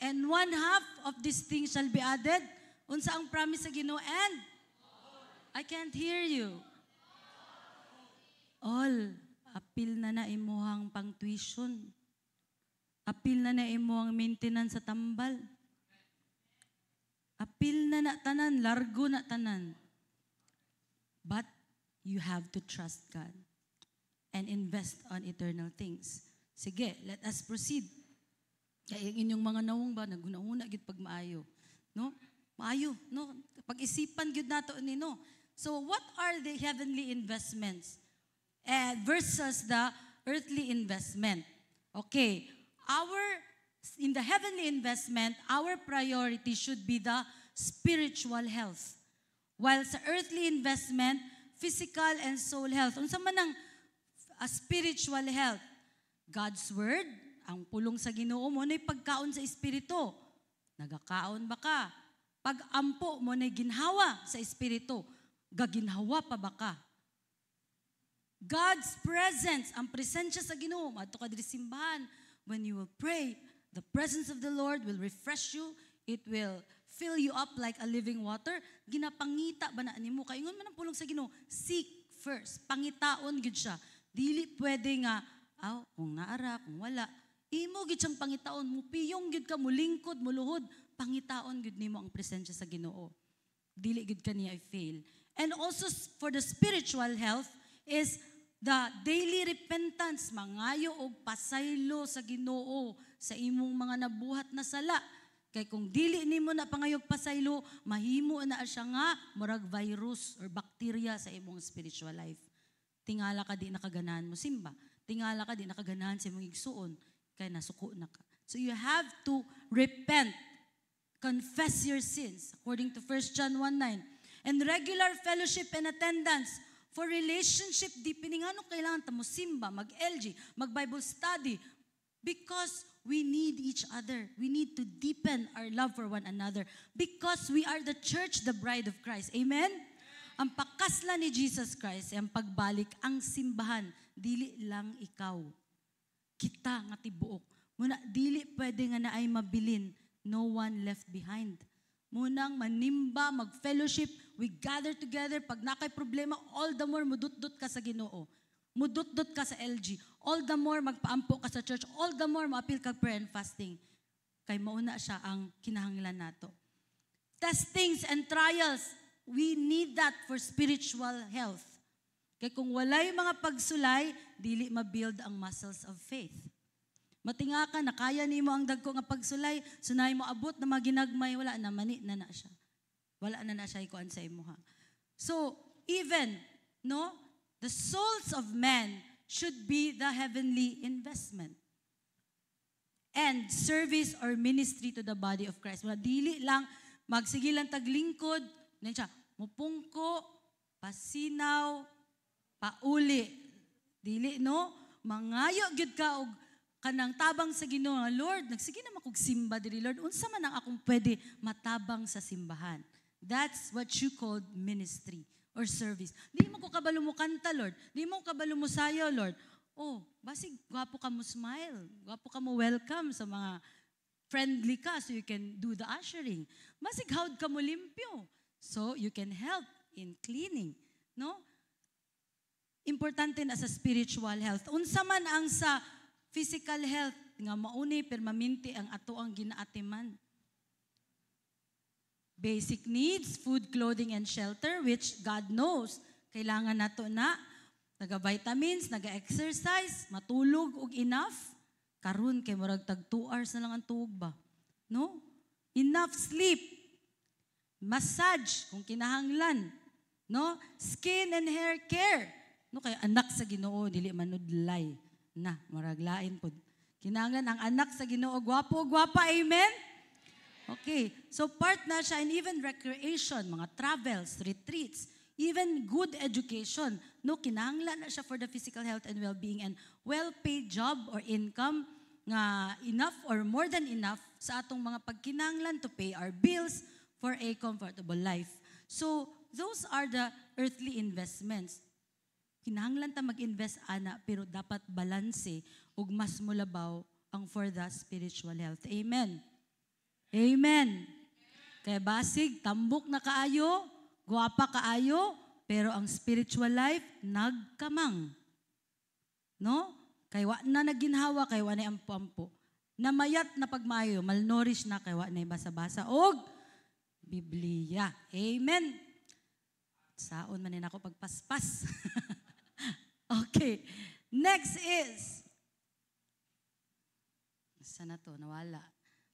and 1/2 of these things shall be added. Unsa ang promise sa Ginoo? And I can't hear you. All. Apil na imuhang pang tuition. Apil na imuhang maintenance sa tambal. Apil na tanan, largo na tanan. But you have to trust God and invest on eternal things. Sige, let us proceed. Kaya inyong mga nawong ba, naguna-una gid pag maayo. No? Maayo, no? Pag-isipan gyud nato ni no. So what are the heavenly investments versus the earthly investment? Okay, in the heavenly investment, our priority should be the spiritual health. While sa earthly investment, physical and soul health. Unsa man ang spiritual health? God's word, ang pulong sa Ginoo mo na pagkaon sa espiritu. Nagakaon ba ka? Pag-ampo mo na ginhawa sa espiritu, gaginhawa pa ba ka? God's presence, ang presensya sa Ginoo, adto ka diri simbahan, when you will pray, the presence of the Lord will refresh you, it will fill you up like a living water. Ginapangita ba na nimo? Kaingon man ang pulong sa Ginoo, seek first, pangitaon gid siya. Dili pwede nga, kung naara, kung wala, imo gid siyang pangitaon, mupiyong gid ka, mulingkod, muluhod, pangitaon gid nimo ang presensya sa Ginoo. Dili gid kaniya i-fail. And also for the spiritual health is the daily repentance, mangayo og pasaylo sa Ginoo sa imong mga nabuhat na sala. Kay kung dili nimo na pangayog pasaylo, mahimo na siya nga murag virus or bacteria sa imong spiritual life. Tingala ka di nakaganahan mo simba. Tingala ka di nakaganahan sa imong igsuon kay nasuko na ka. So you have to repent. Confess your sins, according to 1 John 1:9. And regular fellowship and attendance for relationship deepening. Ano kailangan ta mo simba, mag-LG, mag-Bible study? Because we need each other. We need to deepen our love for one another. Because we are the church, the bride of Christ. Amen? Ang pakasla ni Jesus Christ, ang pagbalik, ang simbahan, dili lang ikaw. Kita nga tibuok. Muna, dili pwede nga na ay mabilin. No one left behind. Munang manimba, mag-fellowship, we gather together. Pag nakay problema, all the more mudut-dut ka sa Ginoo. mudot-dot ka sa LG, all the more magpaampo ka sa church, all the more maapil ka prayer and fasting. Kay mauna siya ang kinahanglan nato. Testings and trials, we need that for spiritual health. Kaya kung walay mga pagsulay, dili ma-build ang muscles of faith. Matinga ka, nakaya nimo ang dagko nga pagsulay, sunay mo abot na maginagmay, wala na, mani na siya. Wala na siya ikuan sa imuha. So, even, no, the souls of men should be the heavenly investment. And service or ministry to the body of Christ. Wala, dili lang, magsigilan taglingkod, siya, mupungko, pasinaw, pauli. Dili, no? Mangayo gyud ka og kanang tabang sa Ginoo. Lord, nagsige naman kog simba diri, Lord. Unsa man ang akong pwede matabang sa simbahan? That's what you called ministry or service. Di mo ko kabalo mo kanta, Lord. Di mo kabalo mo sayaw, Lord. Oh, basig gwapo ka mo smile. Gwapo ka mo welcome sa mga friendly ka so you can do the ushering. Basig hawd ka mo limpyo so you can help in cleaning, no? Importante na sa spiritual health. Unsa man ang sa physical health nga mauni permanente ang ato ang ginaatiman. Basic needs, food, clothing, and shelter, which God knows, kailangan nato na, naga-vitamins, naga-exercise, matulog og enough. Karon kay murag tag 2 hours na lang ang tuog ba? No? Enough sleep. Massage, kung kinahanglan. No? Skin and hair care. No? Kaya anak sa Ginoo, dili manudlay. Na, maraglain po. Kinahanglan ang anak sa Ginoo, gwapo, gwapa, amen? Okay, so part na siya in even recreation, mga travels, retreats, even good education. No, kinahanglan na siya for the physical health and well-being and well-paid job or income nga enough or more than enough sa atong mga pagkinahanglan to pay our bills for a comfortable life. So, those are the earthly investments. Kinahanglan ta mag-invest ana pero dapat balanse ug mas mulabaw ang for the spiritual health. Amen. Amen. Kaya basig, tambok na kaayo, guwapa kaayo, pero ang spiritual life, nagkamang. No? Kaya wa na naginhawa, kaya wa na ampo-ampo. Namayat na pagmayo, malnourished na, kaya wa na basa-basa. Og, Biblia. Amen. Saon man ako pagpaspas. Okay. Next is, sana to, nawala.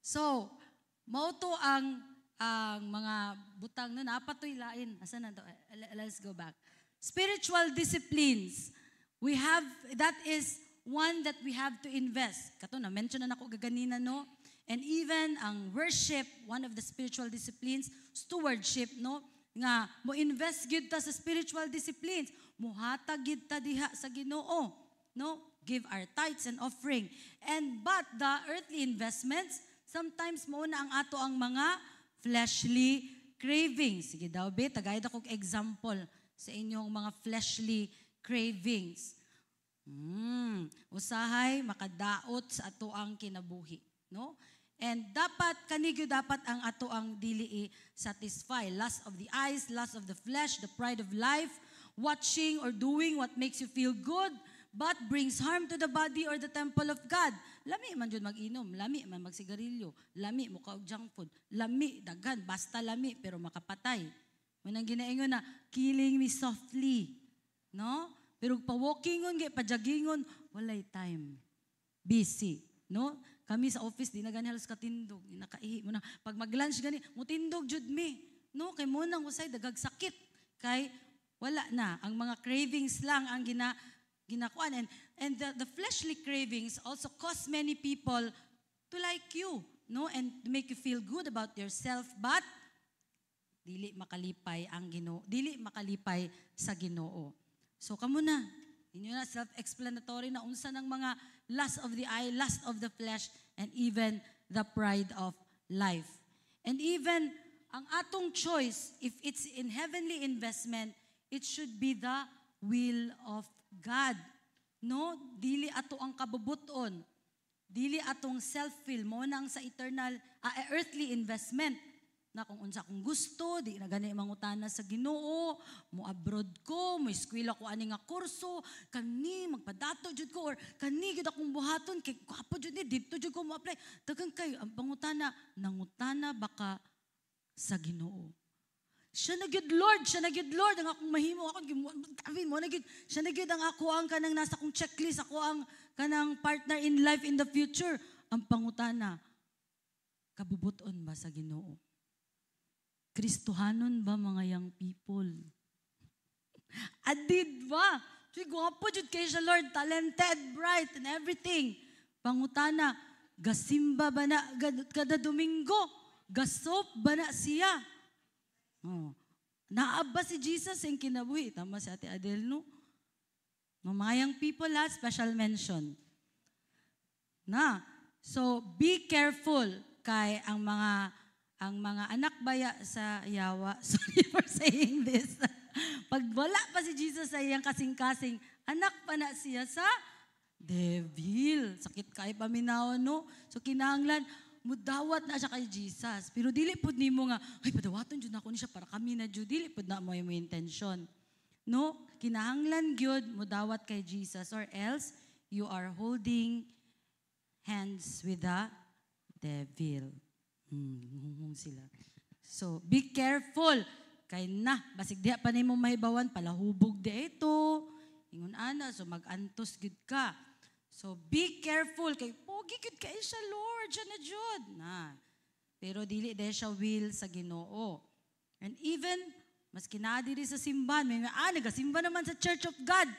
So, mauto ang mga butang na napatoy lain. Asan na to? Let's go back. Spiritual disciplines. We have, that is one that we have to invest. Kato na, mention na ako gaganina, no? And even ang worship, one of the spiritual disciplines, stewardship, no? Nga, mo invest gid ta sa spiritual disciplines. Muhatag gid ta diha sa Ginoo, no? Give our tithes and offering. But the earthly investments, sometimes mauna ang ato ang mga fleshly cravings. Sige daw, be, tagay akong example sa inyong mga fleshly cravings. Usahay, makadaot sa ato ang kinabuhi. No? And kanigyo dapat ang ato ang dili satisfy. Lust of the eyes, lust of the flesh, the pride of life, watching or doing what makes you feel good, but brings harm to the body or the temple of God. Lami man jud mag-inom, lami man magsigarilyo, lami mo kaog junk food, lami daghan basta lami pero makapatay. Manang ginaingon na killing me softly, no? Pero pa-walkingon gyud pa-joggingon, walay time. Busy, no? Kami sa office di na gani halos katindog, nakaihi mo na pag mag-lunch gani, mutindog jud me, no? Kay mo nang usay dagag sakit kay wala na ang mga cravings lang ang ginakuan. And the fleshly cravings also cause many people to like you, no? And to make you feel good about yourself, but dili makalipay ang Ginoo, dili makalipay sa Ginoo. So kamo na, inyo na self-explanatory na unsa ng mga lust of the eye, lust of the flesh, and even the pride of life. And even ang atong choice, if it's in heavenly investment, it should be the will of God. No? Dili ato ang kabubuton. Dili atong self-will. Mo nang sa eternal, earthly investment. na kung unsa akong gusto, di na gani mangutana sa Ginoo, mo abroad ko, mo eskwela ko ani nga kurso, kani magpadato jud ko or kani gid akong buhaton kay kapo jud ni dito jud ko mo apply. Daghang kay ang pangutana, nangutana baka sa Ginoo. Siya na gyud Lord, ang akong mahimo akong gawin mo na gyud. Siya na gyud ang ako ang kanang nasa akong checklist, ako ang kanang partner in life in the future. Ang pangutana, kabubuton ba sa Ginoo? Kristohanon ba mga young people? Adid ba? Gwapo jud kay siya Lord, talented, bright, and everything. Pangutana, gasimba ba na kada Domingo? Gasop ba na siya? Oh. Naaba si Jesus ang kinabuhi. Tama si Ate Adele, no? Mga young people, special mention. So, be careful kay ang mga anak baya sa yawa. Sorry for saying this. Pag wala pa si Jesus sa iyang kasing-kasing, anak pa na siya sa devil. Sakit kay paminaw, no? So, kinahanglan, mudawat na siya kay Jesus. Pero dili pud nimo nga, ay padawaton jud nako ni siya para kami na jud. Dili pud na mo yung intention. No, kinahanglan gyud mudawat kay Jesus or else you are holding hands with the devil. Sila. So, be careful. Kay basig diha pa nimo mahibawan palahubog di ito. Ingon ana, so mag-antos gyud ka. So, be careful. Kay pogi gyud kay siya, Lord. Siya na jud. Pero dili dahil siya will sa Ginoo. And even, mas kinadiri sa simbahan, may nagasimba naman sa Church of God.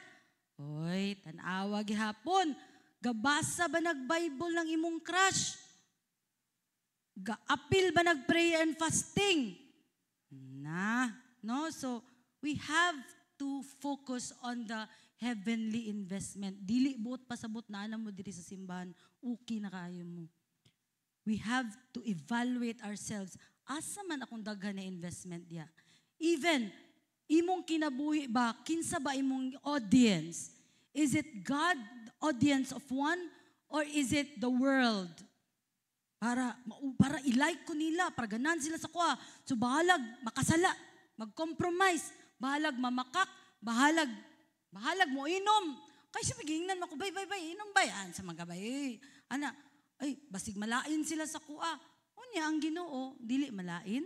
Hoy, tanawa gihapon. Gabasa ba nag-Bible ng imong crush? Ga-apil ba nag-prayer and fasting? No? So, we have to focus on the heavenly investment. Dili buot pasabot na mo diri sa simbahan, okay na kayo mo. We have to evaluate ourselves. Asa man akong daghan na investment diya? Even, imong kinabuhi ba, kinsa ba imong audience? Is it God, the audience of one, or is it the world? Para i-like ko nila, para ganan sila sa kuha. So bahalag makasala, mag-compromise, bahalag mamakak, bahalag mo inom. Kasi magingnan mo ko, bay, inom ba yan sa mga bay? Basig malain sila sa kuha. Unya ang Ginoo, dili malain.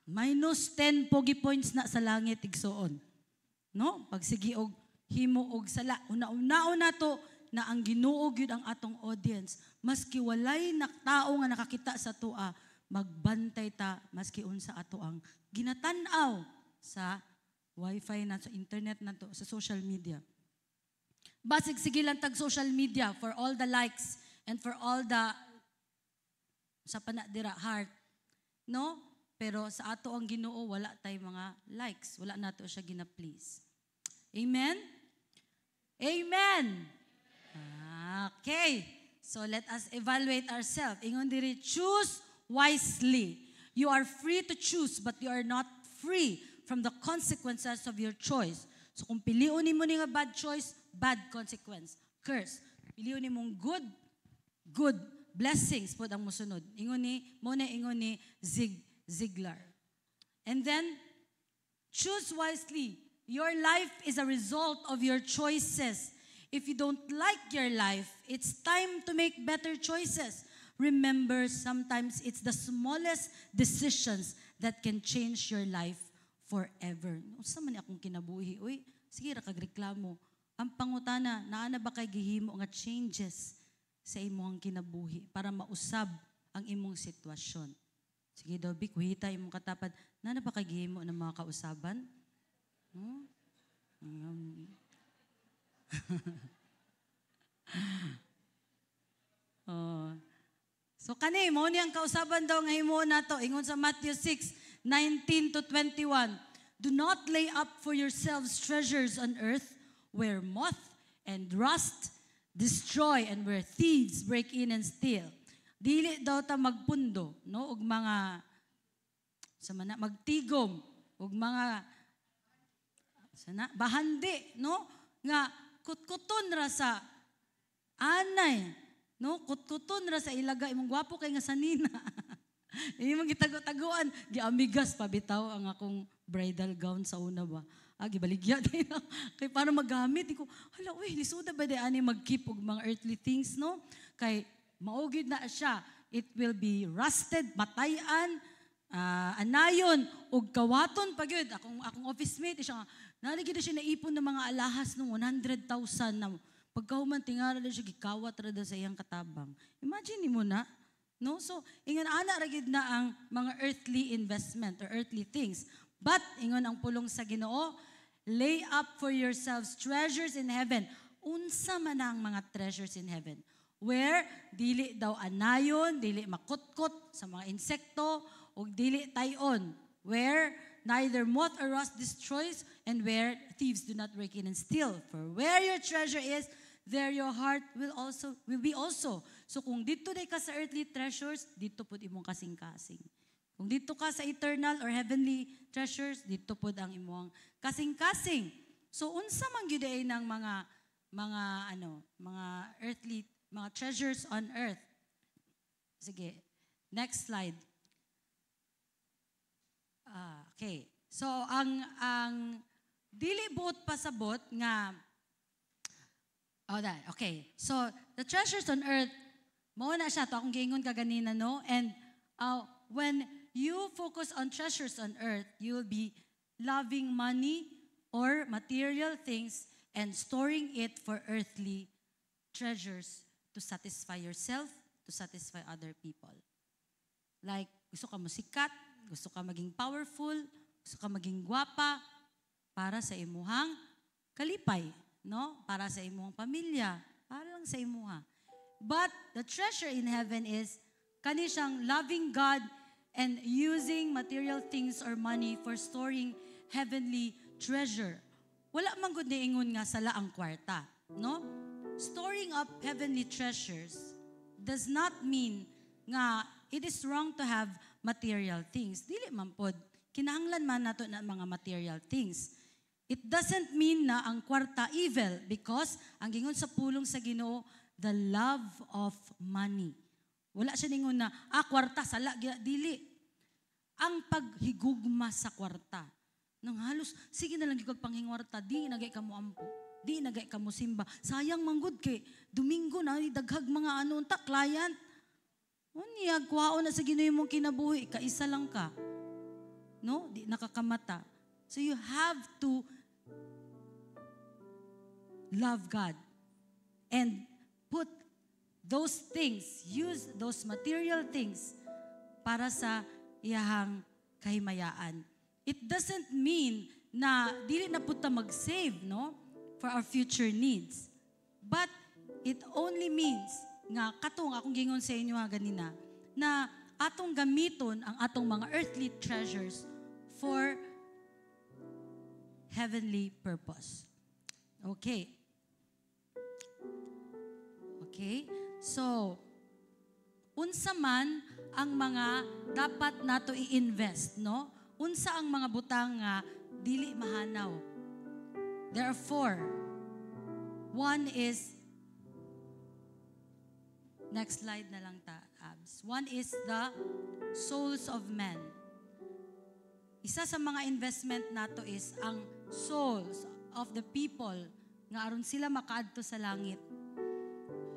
Minus 10 pogi points na sa langit igsoon. No? Pagsigi og himo og sala. Una to na ang Ginoo gyud ang atong audience. Maski walay tao nga nakakita sa tua, magbantay ta maski unsa ato ang ginatan-aw sa Wi-Fi na, sa internet na to, sa social media. Basig sige lang tag social media for all the likes and for all the sa panadira heart. No? Pero sa ato ang Ginoo, wala tay mga likes. Wala nato siya gina-please. Amen? Amen! Okay. So let us evaluate ourselves. Ingon diri, choose wisely. You are free to choose, but you are not free from the consequences of your choice. So kung piliun nimo ni nga bad choice, bad consequence. Curse. Piliun nimong good blessings pod ang mosunod. Ingon ni Ziglar. And then, choose wisely. Your life is a result of your choices. If you don't like your life, it's time to make better choices. Remember, sometimes it's the smallest decisions that can change your life forever. Unsa man akong kinabuhi? Uy, sige ra kag reklamo. Ang pangutana, naa na ba kay gihimo nga changes sa imong kinabuhi para mausab ang imong sitwasyon? Sige daw, Bik, kuhita imong katapad. Naa na ba kay gihimo ng mga kausaban? So kani mo ni ang kausaban daw nga himo nato ingon sa Matthew 6:19 to 21. Do not lay up for yourselves treasures on earth where moth and rust destroy and where thieves break in and steal. Dili daw ta magpundo, no, og mga magtigom og mga bahandi, no, nga kutkuton ra sa anay, no, kutkuton ra sa ilaga imong gwapo kay nga sanina. Hindi mo gitago-taguan. Giamigas pabitaw ang akong bridal gown sa una ba. Gibaligya din. Kay paano magamit? Ko, hala, uy, lisuda ba di ani mag-keep og mga earthly things, no? Kay maugid na siya. It will be rusted, matayan, anayon, ug kawaton pa gyud. Akong office mate, siya nga, naligid na siya naipon ng mga alahas ng 100,000 na pagkahuman, tingara na siya, gikawat rada sa iyang katabang. Imagine mo na, no? So, ingon ana ragid na ang mga earthly investment or earthly things. But, ingon ang pulong sa Ginoo, lay up for yourselves treasures in heaven. Unsa man ang mga treasures in heaven? Where dili daw anayon, dili makutkot sa mga insekto, o dili tayon. Where neither moth or rust destroys, and where thieves do not break in and steal. For where your treasure is, there your heart will be also. So kung dito day ka sa earthly treasures, dito pud imong kasing-kasing. Kung dito ka sa eternal or heavenly treasures, dito pud ang imong kasing-kasing. So unsa man gyud ay ng mga earthly, mga treasures on earth. Sige, next slide. Okay. So ang dili buot pasabot nga okay. So the treasures on earth, mao na siya to akong giingon kaganina, no? And when you focus on treasures on earth, you will be loving money or material things and storing it for earthly treasures to satisfy yourself, to satisfy other people. Like, gusto ka musikat, gusto ka maging powerful, gusto ka maging gwapa, para sa imuhang kalipay, no? Para sa imuhang pamilya, para lang sa imuha. But the treasure in heaven is kani siyang loving God and using material things or money for storing heavenly treasure. Wala man gud niingon nga sala ang kwarta, no? Storing up heavenly treasures does not mean nga it is wrong to have material things. Dili man pod. Kinahanglan man nato na mga material things. It doesn't mean na ang kwarta evil because ang gingon sa pulong sa Ginoo, the love of money. Wala siya ningon na, kwarta, sala, dili. Ang paghigugma sa kwarta. Nang halos, sige na lang yung panghingwarta, di nagay ka mo ampo, di nagay ka mo simba. Sayang manggod kay, Domingo na, daghag mga client. Unya, kwaon na sa Ginoo mong kinabuhi, kaisa lang ka. No? Di nakakamata. So you have to love God and put those things, use those material things para sa iyahang kahimayaan. It doesn't mean na dili na puta mag-save, no? For our future needs. But it only means nga katong akong gingon sa inyo ganina na atong gamiton ang atong mga earthly treasures for heavenly purpose. Okay. Okay? So, unsa man ang mga dapat nato i-invest, no? Unsa ang mga butang nga dili mahanaw? There are 4. One is, next slide na lang ta, Abs. One is the souls of men. Isa sa mga investment nato is ang souls of the people nga aron sila makaadto sa langit.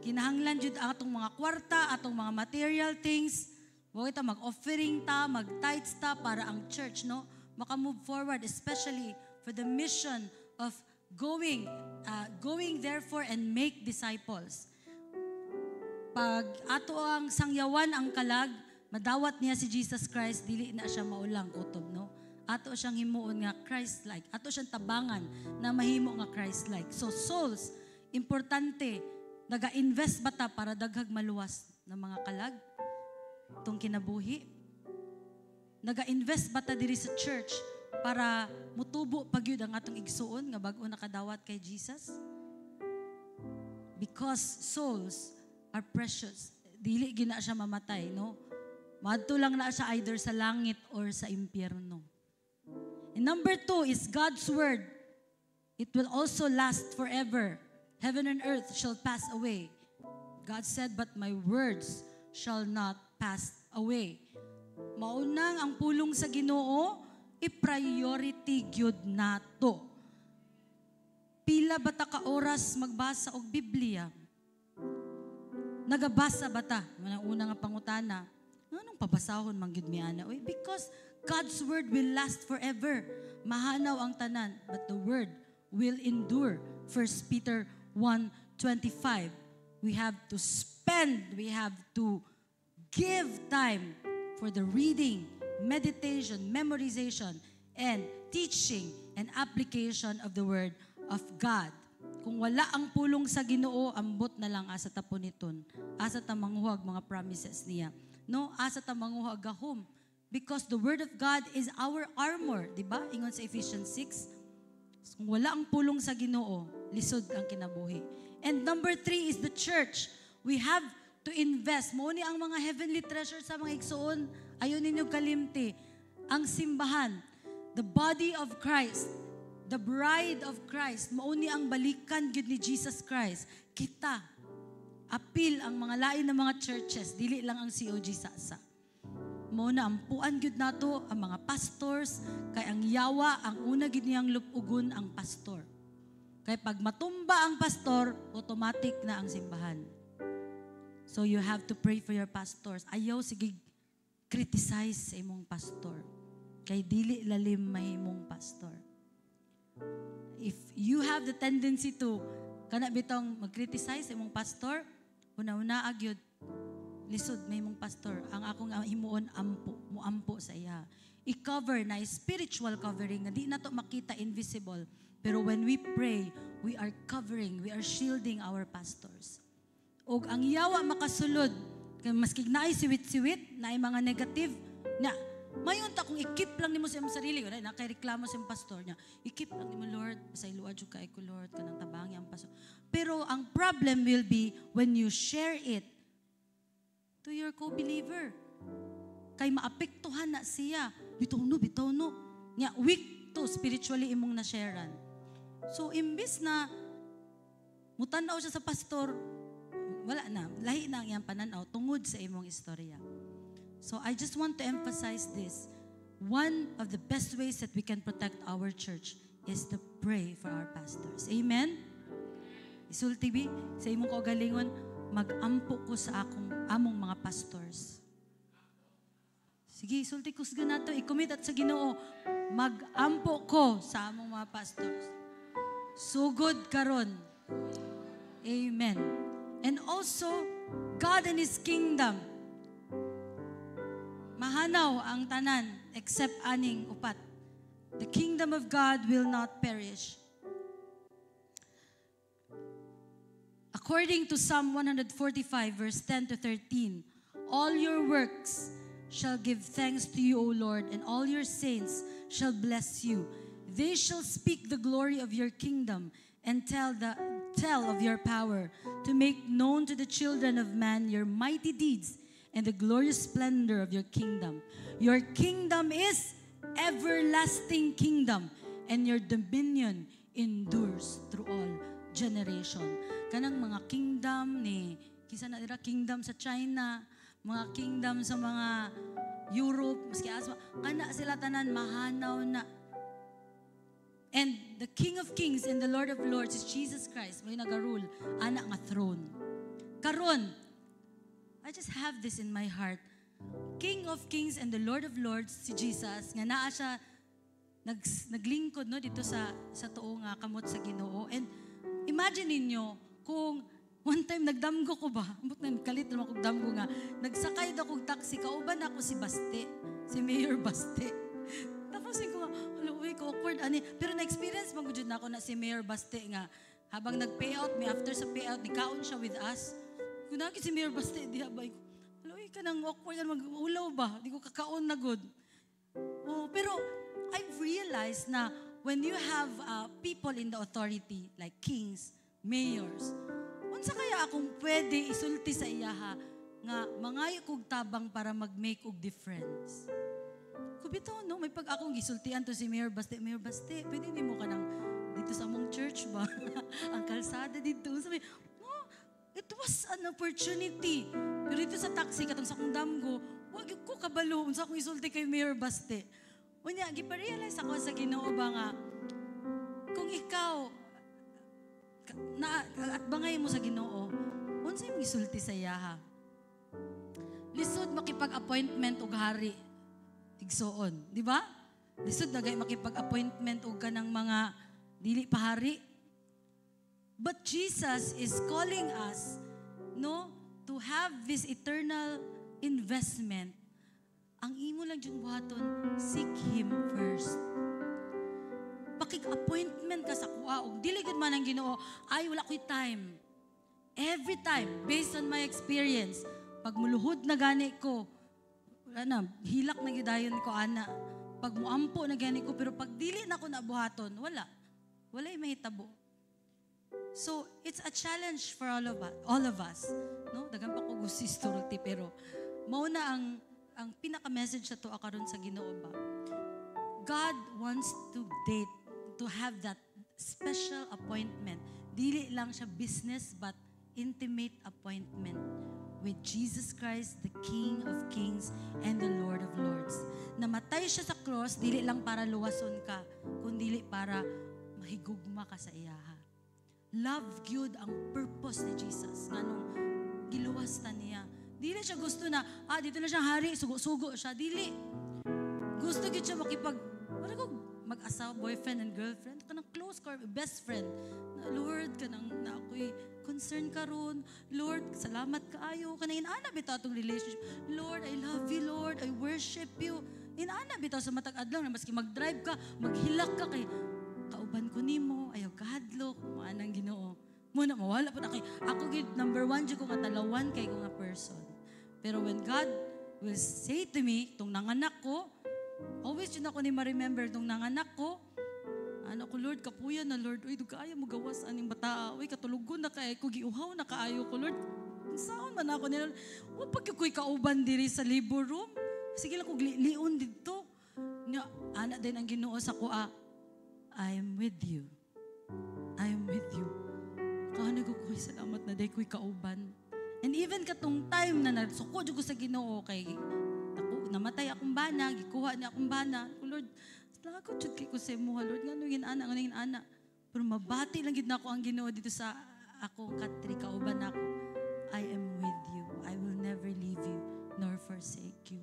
Kinahanglan jud atong mga kwarta, atong mga material things, wa ita mag-offering ta, mag-tithes ta para ang church, no, maka-move forward, especially for the mission of going therefore and make disciples. Pag ato ang sangyawan ang kalag, madawat niya si Jesus Christ, dili na siya maulang kutob, no? Ato siyang himuon nga Christ-like. Ato siyang tabangan na mahimo nga Christ-like. So souls, importante, naga-invest ba ta para daghag maluwas ng mga kalag? Itong kinabuhi. Naga-invest ba ta diri sa church para mutubo pagyud ang atong igsuon nga bag-o nakadawat kay Jesus? Because souls are precious. Dili gina siya mamatay, no? Madto lang na siya either sa langit or sa impyerno. And number 2 is God's word. It will also last forever. Heaven and earth shall pass away. God said, but my words shall not pass away. Maunang ang pulong sa Ginoo, i-priority gyud nato. Pila bata ka oras magbasa og Biblia? Nagabasa bata? Una nga pangutana, anong pabasahon man gyud mi ana? Uy, because God's word will last forever. Mahanaw ang tanan, but the word will endure. 1 Peter 1:25. We have to spend, we have to give time for the reading, meditation, memorization, and teaching and application of the Word of God. Kung wala ang pulong sa Ginoo, ambot na lang asa taponiton. Asa ta manghuwag mga promises niya. No, asa ta manghuwag gahom. Because the Word of God is our armor, di ba? Ingon sa Ephesians 6. Kung wala ang pulong sa Ginoo, lisod ang kinabuhi. And number 3 is the church. We have to invest. Mo ni ang mga heavenly treasure sa mga igsoon. Ayaw ninyo kalimti. Ang simbahan, the body of Christ, the bride of Christ, mao ni ang balikan gyud ni Jesus Christ. Kita, apil ang mga lain ng mga churches, dili lang ang COG Sasa. Mao na ampuan gyud nato ang mga pastors, kay ang yawa, ang una gyud niyang lupugon ang pastor. Kay pag matumba ang pastor, automatic na ang simbahan. So you have to pray for your pastors. Ayaw sige criticize sa imong pastor. Kay dili lalim mahimong pastor. If you have the tendency to kana bitong mag-criticize sa imong pastor, una-una agyud lisod mahimong pastor. Ang akong himuon muampo sa iya. I-cover na spiritual covering nga di nato makita invisible. Pero when we pray, we are covering, we are shielding our pastors. O ang yawa makasulod, kaya maski naay siwit-siwit, naay mga negative, na mayon ta kung ikip lang nimo sa imong sarili, na kay reklamo sa imong pastor niya, ikip lang nimo Lord, pasayload jud kay ko Lord, kanang tabangi ang pastor. Pero ang problem will be when you share it to your co-believer. Kay maapektuhan na siya. Bitaw no. Nga, weak to spiritually imong na-sharean. So, imbis na mutanaw siya sa pastor, wala na. Lahi na ang iyang pananaw tungod sa imong istorya. So, I just want to emphasize this. One of the best ways that we can protect our church is to pray for our pastors. Amen? Isulti bi, sa imong kaugalingon, mag-ampo ko sa among mga pastors. Sige, isulti ko sa nato, i-commit at sa Ginoo, mag-ampo ko sa among mga pastors. Sugod karon. Amen. And also, God and His kingdom. Mahanaw ang tanan, except aning upat. The kingdom of God will not perish. According to Psalm 145, verse 10 to 13, all your works shall give thanks to you, O Lord, and all your saints shall bless you. They shall speak the glory of your kingdom and tell of your power, to make known to the children of man your mighty deeds and the glorious splendor of your kingdom. Your kingdom is everlasting kingdom, and your dominion endures through all generation. Kanang mga kingdom ni kisa na dira kingdom sa China, mga kingdom sa mga Europe, maski asma, kana sila tanan mahanaw na. And the King of Kings and the Lord of Lords is Jesus Christ. May nagarule, ana nga throne. Karon, I just have this in my heart. King of Kings and the Lord of Lords, si Jesus, nga naa siya naglingkod no dito sa tuo nga kamot sa Ginoo. And imagine ninyo kung one time nagdamgo ko ba? Ambot na kalit naman kong damgo nga. Nagsakay daw kong taxi, kauban ako si Baste, si Mayor Baste. Tapos ko nga, uy, awkward ani. Pero na-experience magudjud na ako na si Mayor Baste nga habang nag-payout, may after sa payout, nikaon siya with us. Kung nakit si Mayor Baste, di habay ko, uy, ka nang awkward yan, mag-ulaw ba? Di ko kakaon na good. Oh, pero I've realized na when you have people in the authority, like kings, mayors, unsa kaya akong pwede isulti sa iyaha nga mangayo kog tabang para mag-make og difference. Kubitaw no, may pag akong gisultian to si Mayor Baste, pwede nimo ka nang dito sa among church ba? Ang kalsada dito. Sabi, no, it was an opportunity. Pero dito sa taxi, katong sa kong damgo, wag ko kabalo unsa akong isulti kay Mayor Baste. Unya gipa-realize ako sa Ginoo ba nga kung ikaw at bangay mo sa Ginoo, unsay imong isulti sa iya? Lisod makipag-appointment og hari igsoon, di ba? Lisod na gay makipag-appointment og kanang mga dili pa hari. But Jesus is calling us, no, to have this eternal investment. Ang imo lang dyan buhaton, seek Him first. Pakig-appointment ka sa kuha, og dili gud man ang Ginoo, ay wala ko'y time. Every time, based on my experience, pag muluhod na gani ko, wala na, hilak na gidayon ko, ana. Pag muampo na gani ko, pero pag dili na ko nabuhaton, wala. Wala'y mahitabo. So, it's a challenge for all of us. No? Dagan pa ko gusto histority, pero mauna ang pinaka-message sa to akaron sa Ginoo ba? God wants to have that special appointment. Dili lang siya business, but intimate appointment with Jesus Christ, the King of Kings and the Lord of Lords. Namatay siya sa cross, dili lang para luwason ka, kundi para mahigugma ka sa iyaha. Love gyud ang purpose ni Jesus. Nganong giluwas na niya. Dili siya gusto na, dito na siya hari, sugo-sugo siya. Dili. Gusto gyud siya wala ko mag-asawa, boyfriend and girlfriend, kanang close ka, best friend. Na, Lord, kanang na ako'y concern ka ron. Lord, salamat kaayo. Kanang inaana bitaw itong relationship. Lord, I love you, Lord. I worship you. Inaana bitaw sa matag adlaw na maski mag-drive ka, maghilak ka kay kauban ko nimo, ayaw kahadlok, maanang Ginoo. Muna, mawala po na kay, ako number 1 dyan ko nga talawan kay ko nga person. Pero when God will say to me, itong nanganak ko, always yun ako ni ma-remember, itong nanganak ko, ano ko, Lord, kapuyan na, Lord, uy, kaya mo gawas aning bata, uy, katulugon na kaya ko, giuhaw na kaayo ko, Lord, saan man ako nila, o pag ko'y kauban diri sa labor room, sige lang ko, lion dito. Anak din ang Ginoo sa ko, I am with you. I am with you. Kahanag ko, salamat na day ko'y kauban. And even katong time na nagsukod ko sa Ginoo kay namatay akong bana, gikuha niya akong bana. Lord, salamat jud kay ko sa imo, Lord, ngano ngin ana. Pero mabati lang gid nako ang Ginoo dito sa akong country kauban ako. I am with you. I will never leave you nor forsake you.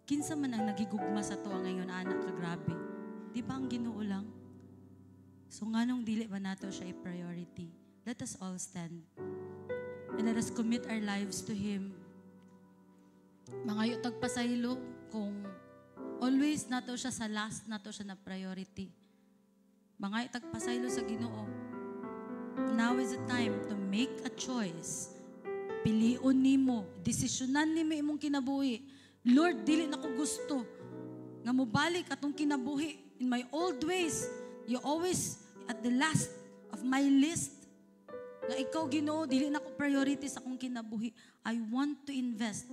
Kinsa man ang nagigugma sa tuwa ngayon, anak, ka grabe. Di ba ang Ginoo lang? So nganong dili ba nato siya i-priority? Let us all stand. And let us commit our lives to Him. Mga tagpasaylo, kung always nato siya sa last, nato siya na priority. Mga tagpasaylo sa Ginoo. Now is the time to make a choice. Pilion nimo, desisyonan nimo imong kinabuhi. Lord, dili na ko gusto nga mobalik atong kinabuhi in my old ways. You always at the last of my list nga ikaw Ginoo, dili na ko priority sa akong kinabuhi. I want to invest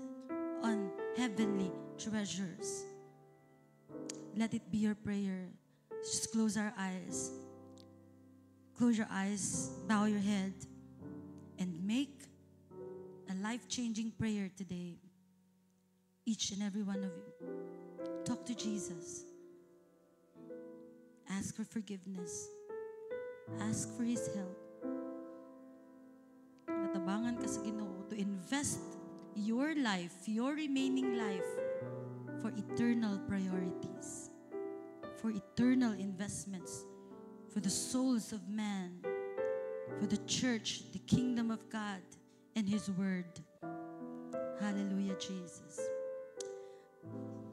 on heavenly treasures. Let it be your prayer. Just close our eyes. Close your eyes, bow your head, and make a life-changing prayer today. Each and every one of you. Talk to Jesus. Ask for forgiveness. Ask for His help. Natabangan ka sa Ginoo to invest your life, your remaining life, for eternal priorities, for eternal investments, for the souls of man, for the church, the kingdom of God, and His word. Hallelujah, Jesus.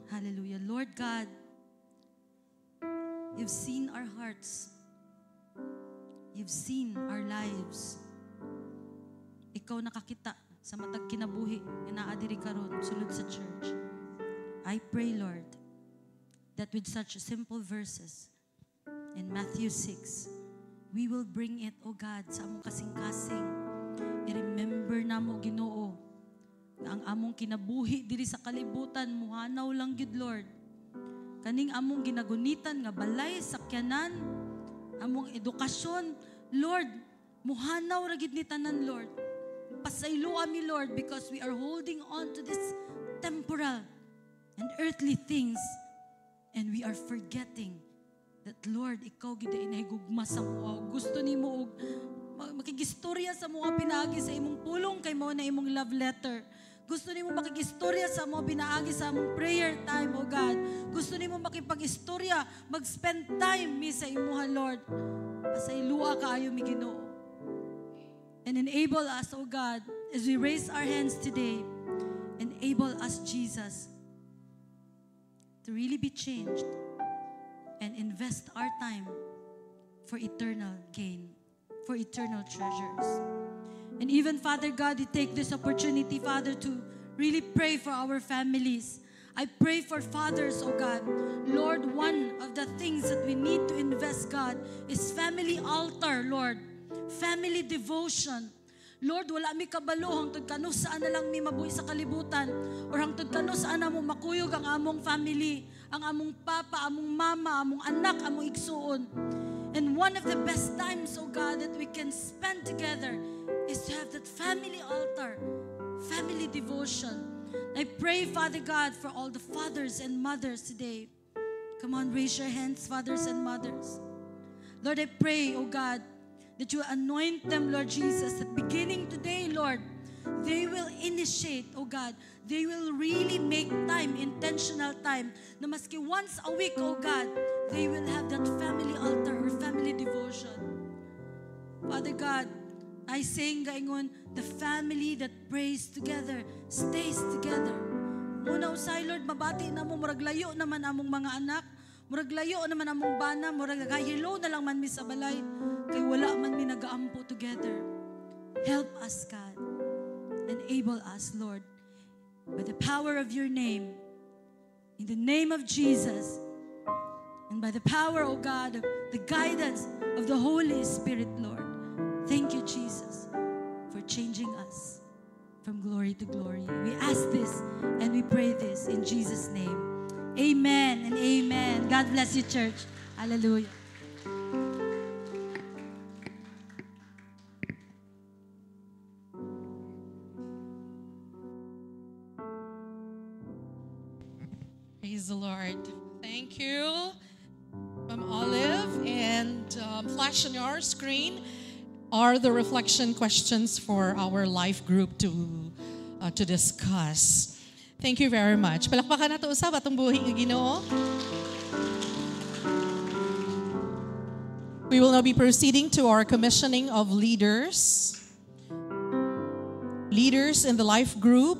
Hallelujah. Lord God, You've seen our hearts. You've seen our lives. Ikaw nakakita sa matag kinabuhi nga naa diri karon sulod sa church. I pray, Lord, that with such simple verses in Matthew 6, we will bring it, O God, sa among kasing-kasing. I-remember na mo, Ginoo, na ang among kinabuhi diri sa kalibutan, muhanaw lang gid, Lord. Kaning among ginagunitan nga balay, sakyanan, among edukasyon, Lord, muhanaw ra gid ni tanan, Lord. Pasayloa mi, Lord, because we are holding on to this temporal and earthly things, and we are forgetting that, Lord, ikaw gid ay nahigugma sa mo. Gusto nimo og makigistorya sa mga pinaagi sa imong pulong kay mo na imong love letter. Gusto nimo makigistorya sa mo pinaagi sa among prayer time, oh God. Gusto nimo makipag-istorya, mag-spend time mi sa imuha, Lord. Pasayloa kaayo mi Ginoo. And enable us, oh God, as we raise our hands today, enable us, Jesus, to really be changed and invest our time for eternal gain, for eternal treasures. And even, Father God, we take this opportunity, Father, to really pray for our families. I pray for fathers, oh God. Lord, one of the things that we need to invest, God, is family altar, Lord. Family devotion. Lord, wala mi kabalo hangtod kano saan na lang mi mabuhi sa kalibutan, or hangtod kano saan na mo makuyog ang among family, ang among papa, among mama, among anak, among igsuon. And one of the best times, oh God, that we can spend together is to have that family altar, family devotion. I pray, Father God, for all the fathers and mothers today. Come on, raise your hands, fathers and mothers. Lord, I pray, oh God, that you anoint them, Lord Jesus, that beginning today, Lord, they will initiate, oh God, they will really make time, intentional time, na maski once a week, oh God, they will have that family altar or family devotion. Father God, I sing gaingon, the family that prays together, stays together. Muna usay, Lord, mabati na mo, murag layo naman among mga anak, murag layo naman among bana, murag nagahilo na lang man mi sa balay, kay wala man mi nagaampo together. Help us, God. Enable us, Lord, by the power of your name, in the name of Jesus, and by the power, oh God, of the guidance of the Holy Spirit, Lord. Thank you, Jesus, for changing us from glory to glory. We ask this and we pray this in Jesus' name. Amen and amen. God bless you, church. Hallelujah. Praise the Lord. Thank you, Ma'am Olive. And flash on your screen are the reflection questions for our life group to discuss. Thank you very much. Palakpakan nato usab atong buhi nga Ginoo. We will now be proceeding to our commissioning of leaders. Leaders in the life group,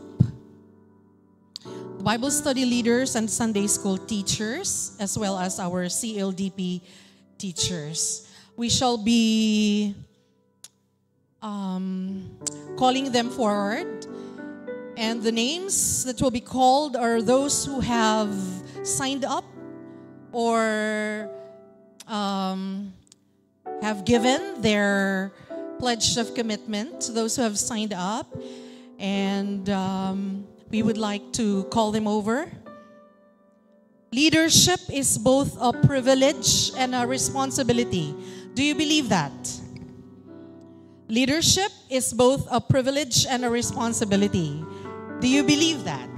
Bible study leaders and Sunday school teachers, as well as our CLDP teachers. We shall be calling them forward. And the names that will be called are those who have signed up or have given their pledge of commitment, those who have signed up. And we would like to call them over. Leadership is both a privilege and a responsibility. Do you believe that? Leadership is both a privilege and a responsibility. Do you believe that?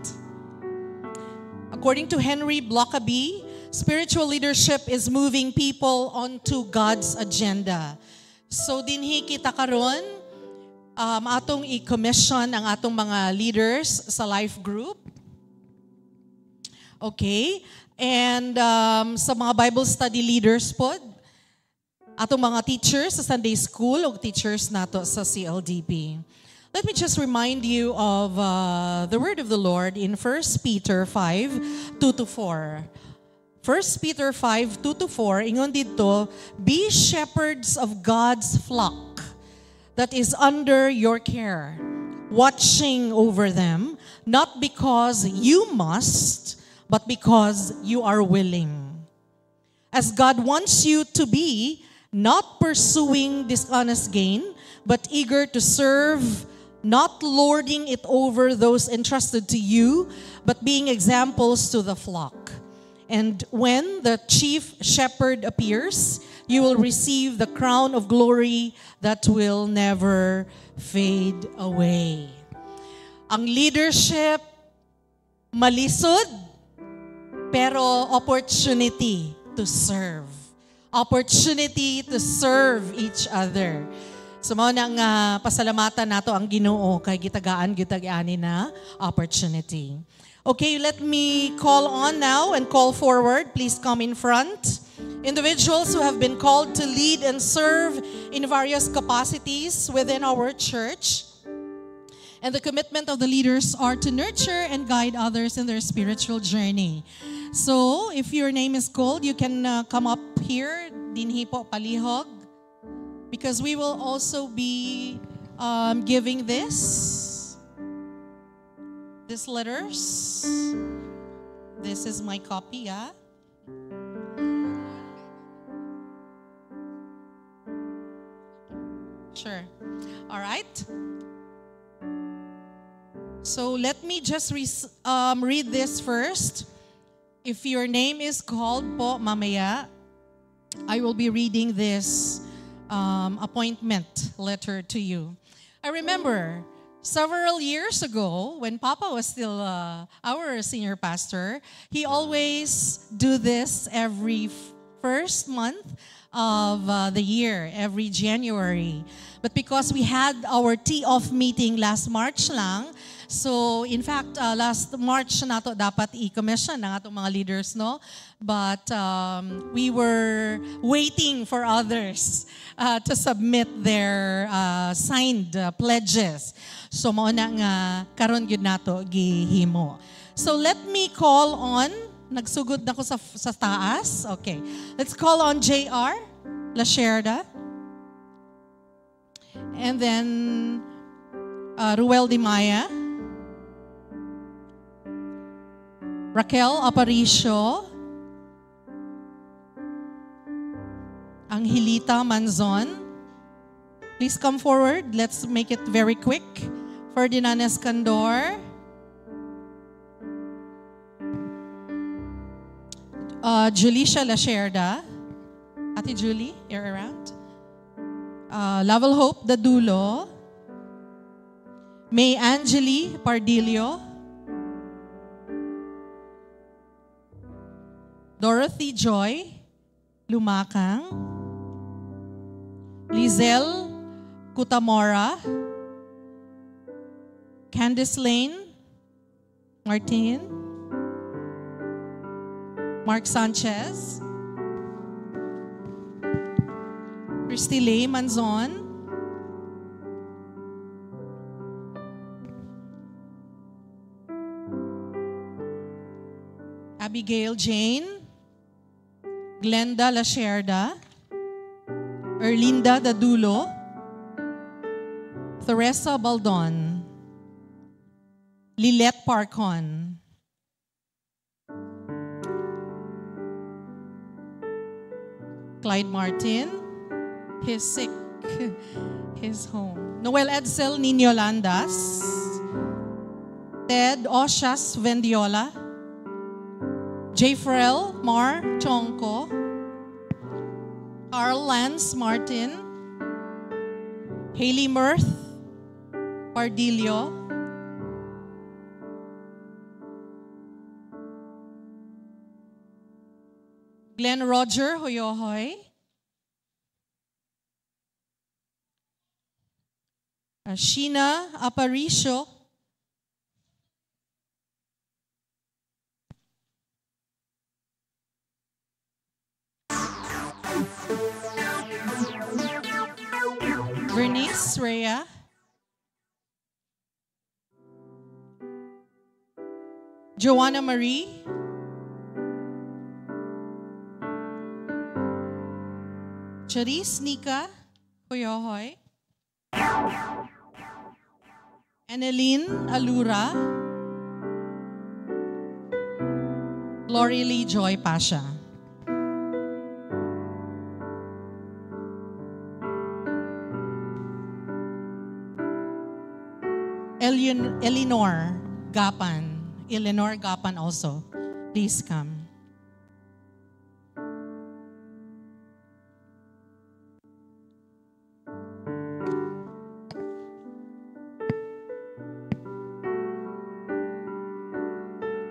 According to Henry Blackaby, spiritual leadership is moving people onto God's agenda. So dinhi kita karon atong i-commission ang atong mga leaders sa life group. Okay? And sa mga Bible study leaders pod, atong mga teachers sa Sunday school o teachers nato sa CLDP. Let me just remind you of the word of the Lord in 1 Peter 5, 2-4. 1 Peter 5, 2-4, ingon dito, be shepherds of God's flock that is under your care, watching over them, not because you must, but because you are willing. As God wants you to be, not pursuing dishonest gain, but eager to serve, not lording it over those entrusted to you, but being examples to the flock. And when the chief shepherd appears, you will receive the crown of glory that will never fade away. Ang leadership, malisod, pero opportunity to serve. Opportunity to serve each other. So mao nang pasalamatan nato ang Ginoo kay gitagaan gitag-ani na opportunity. Okay, let me call on now and call forward. Please come in front. Individuals who have been called to lead and serve in various capacities within our church. And the commitment of the leaders are to nurture and guide others in their spiritual journey. So, if your name is called, you can come up here, dinhi po palihog, because we will also be giving these letters. This is my copy, yeah? Sure. All right. So let me just read this first. If your name is called po mamaya, I will be reading this appointment letter to you. I remember several years ago, when Papa was still our senior pastor, he always do this every first month of the year, every January. But because we had our tee-off meeting last March lang, so in fact, last March na to dapat i-commission ng atong mga leaders, no? But we were waiting for others to submit their signed pledges. So mao na nga karon gyud nato gihimo. So let me call on, nagsugod na ko sa taas. Okay. Let's call on JR Lasherda. And then Ruel Di Maya. Raquel Aparicio. Angelita Manzon. Please come forward. Let's make it very quick. Ferdinand Escandor. Julicia Lasherda. Ate Julie, you're around. Laval Hope Dadulo. May Angeli Pardillo. Dorothy Joy Lumakang. Lizelle Kutamora. Candice Lane Martin. Mark Sanchez. Christy Lay Manzon. Abigail Jane. Glenda Lasherda. Erlinda Dadulo. Theresa Baldon. Lilette Parcon. Clyde Martin. He's sick. He's home. Noel Edsel Nino Landas. Ted Oshas Vendiola. Jayfrel Mar Chonko. Carl Lance Martin. Haley Mirth Pardillo. Glenn Roger Hoyohoy. Sheena Aparicio. Bernice Rhea. Joanna Marie. Charis Nika Hoyohoy. Annalyn Alura. Lori Lee Joy Pasha. Eleanor Gapan also. Please come.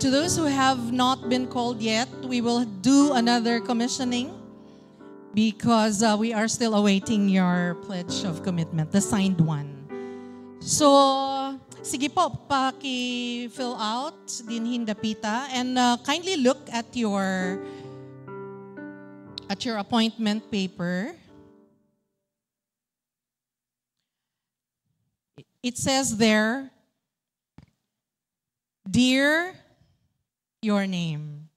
to those who have not been called yet, we will do another commissioning because we are still awaiting your pledge of commitment, the signed one. So, sige po, paki-fill out, dinhin dapita, and kindly look at your appointment paper. It says there, "Dear," your name.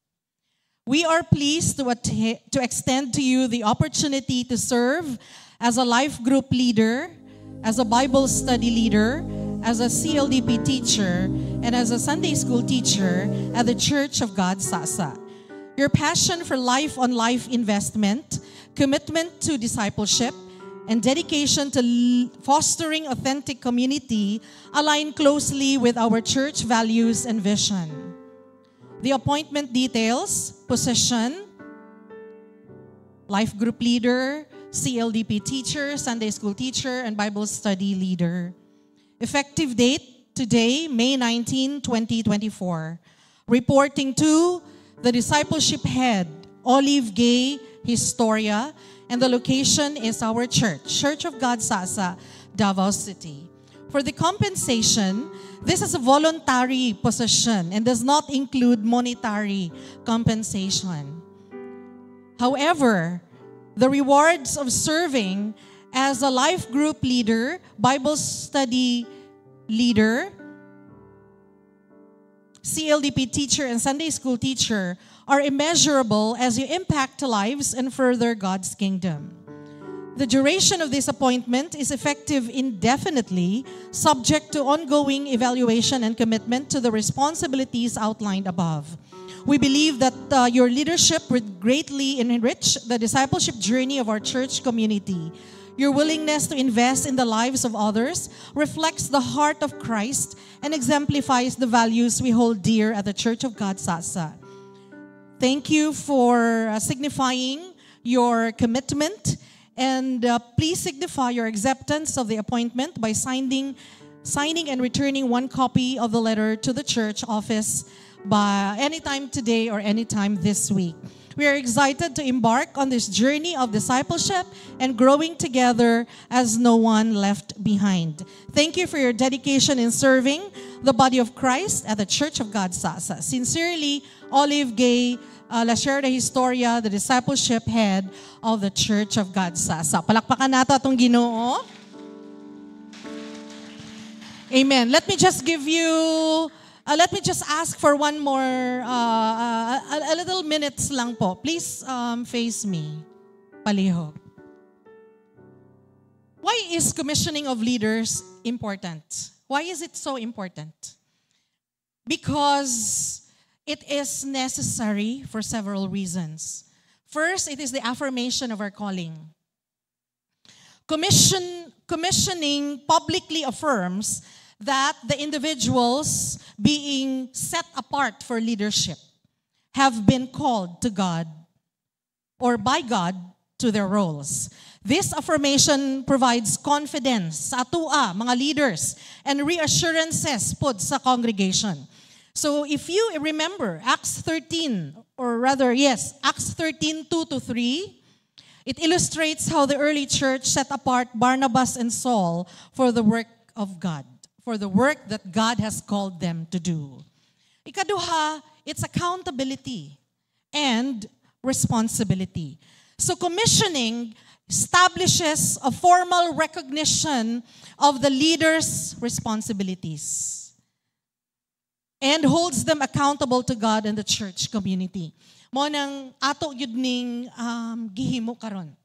We are pleased to extend to you the opportunity to serve as a life group leader, as a Bible study leader, as a CLDP teacher, and as a Sunday school teacher at the Church of God, Sasa. Your passion for life-on-life investment, commitment to discipleship, and dedication to fostering authentic community align closely with our church values and vision. The appointment details: position, life group leader, CLDP teacher, Sunday school teacher, and Bible study leader. Effective date today, May 19, 2024. Reporting to the discipleship head, Olive Gay Historia, and the location is our church, Church of God Sasa, Davao City. For the compensation, this is a voluntary position and does not include monetary compensation. However, the rewards of serving as a life group leader, Bible study leader, CLDP teacher, and Sunday school teacher are immeasurable as you impact lives and further God's kingdom. The duration of this appointment is effective indefinitely, subject to ongoing evaluation and commitment to the responsibilities outlined above. We believe that your leadership would greatly enrich the discipleship journey of our church community. Your willingness to invest in the lives of others reflects the heart of Christ and exemplifies the values we hold dear at the Church of God, Sasa. Thank you for signifying your commitment, and please signify your acceptance of the appointment by signing and returning one copy of the letter to the church office by anytime today or anytime this week. We are excited to embark on this journey of discipleship and growing together as no one left behind. Thank you for your dedication in serving the body of Christ at the Church of God, Sasa. Sincerely, Olive Gay Lacerda Historia, the discipleship head of the Church of God, Sasa. Palakpakan nato atong Ginoo. Amen. Let me just ask for one more, a little minutes lang po. Please face me. Palihog. Why is commissioning of leaders important? Why is it so important? Because it is necessary for several reasons. First, it is the affirmation of our calling. Commissioning publicly affirms that the individuals being set apart for leadership have been called to God or by God to their roles. This affirmation provides confidence sa atua, mga leaders, and reassurances pod sa congregation. So if you remember Acts 13, Acts 13, 2-3, it illustrates how the early church set apart Barnabas and Saul for the work of God, for the work that God has called them to do. Ikaduha, it's accountability and responsibility. So commissioning establishes a formal recognition of the leader's responsibilities and holds them accountable to God and the church community. Mo nang ato yun ning gihimo karon.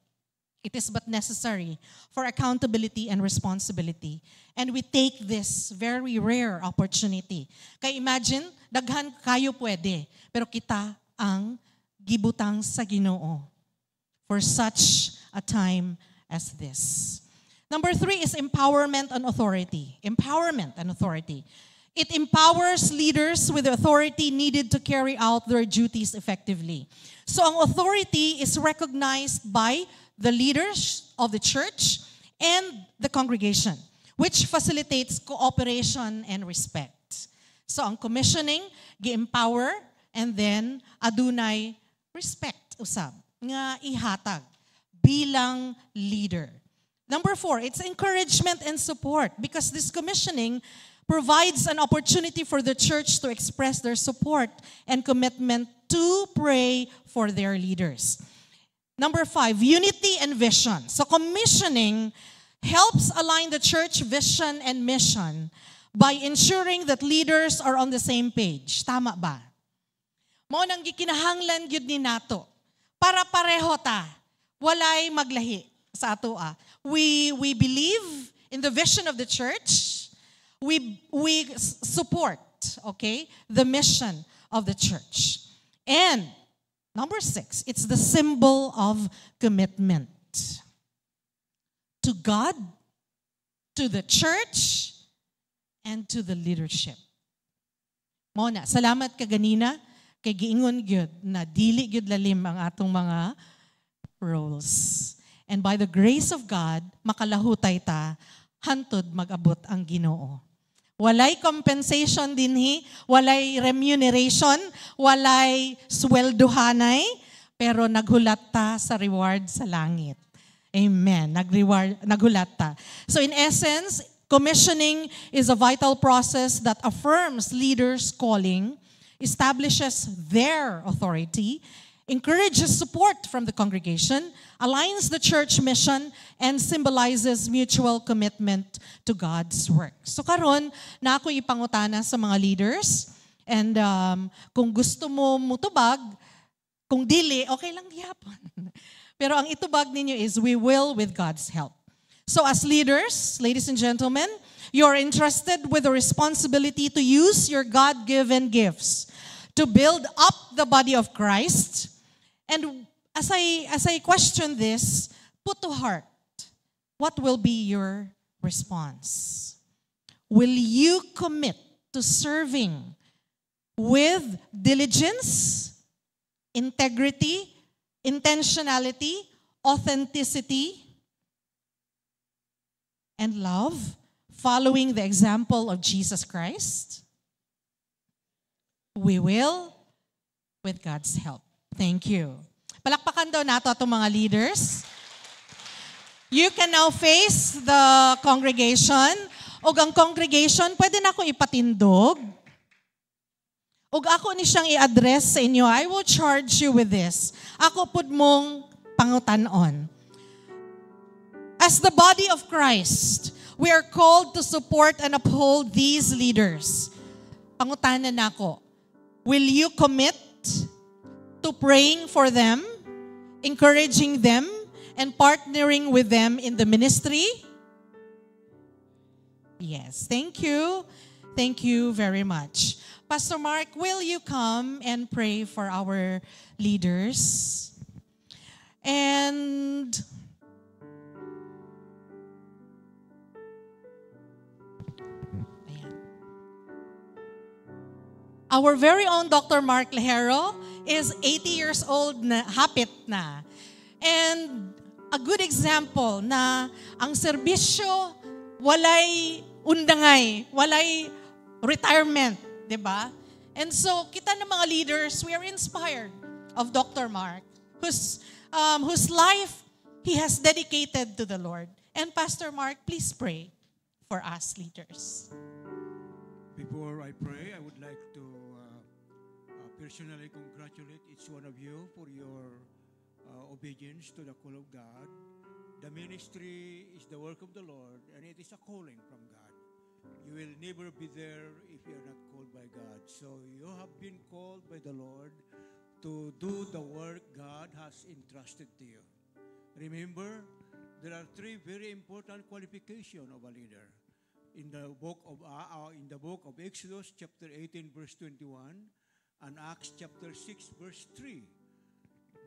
It is but necessary for accountability and responsibility. And we take this very rare opportunity. Kaya imagine, daghan kayo pwede, pero kita ang gibutang sa Ginoo for such a time as this. Number 3 is empowerment and authority. Empowerment and authority. It empowers leaders with the authority needed to carry out their duties effectively. So ang authority is recognized by the leaders of the church and the congregation, which facilitates cooperation and respect. So ang commissioning, gi-empower, and then adunay respect usab nga ihatag bilang leader. Number 4, it's encouragement and support because this commissioning provides an opportunity for the church to express their support and commitment to pray for their leaders. Number 5, unity and vision. So commissioning helps align the church vision and mission by ensuring that leaders are on the same page. Tama ba? Mao nang gikinahanglan gyud ni nato para pareho ta, walay maglahi sa atoa. We believe in the vision of the church. We support, okay, the mission of the church. And number 6, it's the symbol of commitment to God, to the church, and to the leadership. Mona, salamat ka ganina kay giingon gyud na dili gyud lalim ang atong mga roles. And by the grace of God, makalahutay ta hantod mag-abot ang Ginoo. Walay compensation dinhi, walay remuneration, walay sweldohanay, pero naghulat ta sa reward sa langit. Amen. Naghulat ta. So in essence, commissioning is a vital process that affirms leaders' calling, establishes their authority, encourages support from the congregation, aligns the church mission, and symbolizes mutual commitment to God's work. So karon na ako ipangutana sa mga leaders, and kung gusto mo mutubag, kung dili, okay lang gyapon. Pero ang itubag ninyo is, we will with God's help. So as leaders, ladies and gentlemen, you're entrusted with the responsibility to use your God-given gifts to build up the body of Christ. And as I question this, put to heart, what will be your response? Will you commit to serving with diligence, integrity, intentionality, authenticity, and love, following the example of Jesus Christ? We will with God's help. Thank you. Palakpakan daw nato atong mga leaders. You can now face the congregation. Og ang congregation, pwede na ako ipatindog. Og ako ni siyang i-address sa inyo. I will charge you with this. Ako pud mong pangutanon. As the body of Christ, we are called to support and uphold these leaders. Pangutanan nako. Will you commit to praying for them, encouraging them, and partnering with them in the ministry? Yes, thank you. Thank you very much. Pastor Mark, will you come and pray for our leaders? And our very own Dr. Mark Lejero is 80 years old na, hapit na. And a good example na ang serbisyo walay undangay, walay retirement, di ba? And so, kita ng mga leaders, we are inspired of Dr. Mark, whose life he has dedicated to the Lord. And Pastor Mark, please pray for us leaders. Before I pray, I would like to personally congratulate each one of you for your obedience to the call of God. The ministry is the work of the Lord, and it is a calling from God. You will never be there if you are not called by God. So you have been called by the Lord to do the work God has entrusted to you. Remember, there are 3 very important qualifications of a leader. In the book of Exodus chapter 18 verse 21 and Acts chapter 6 verse 3,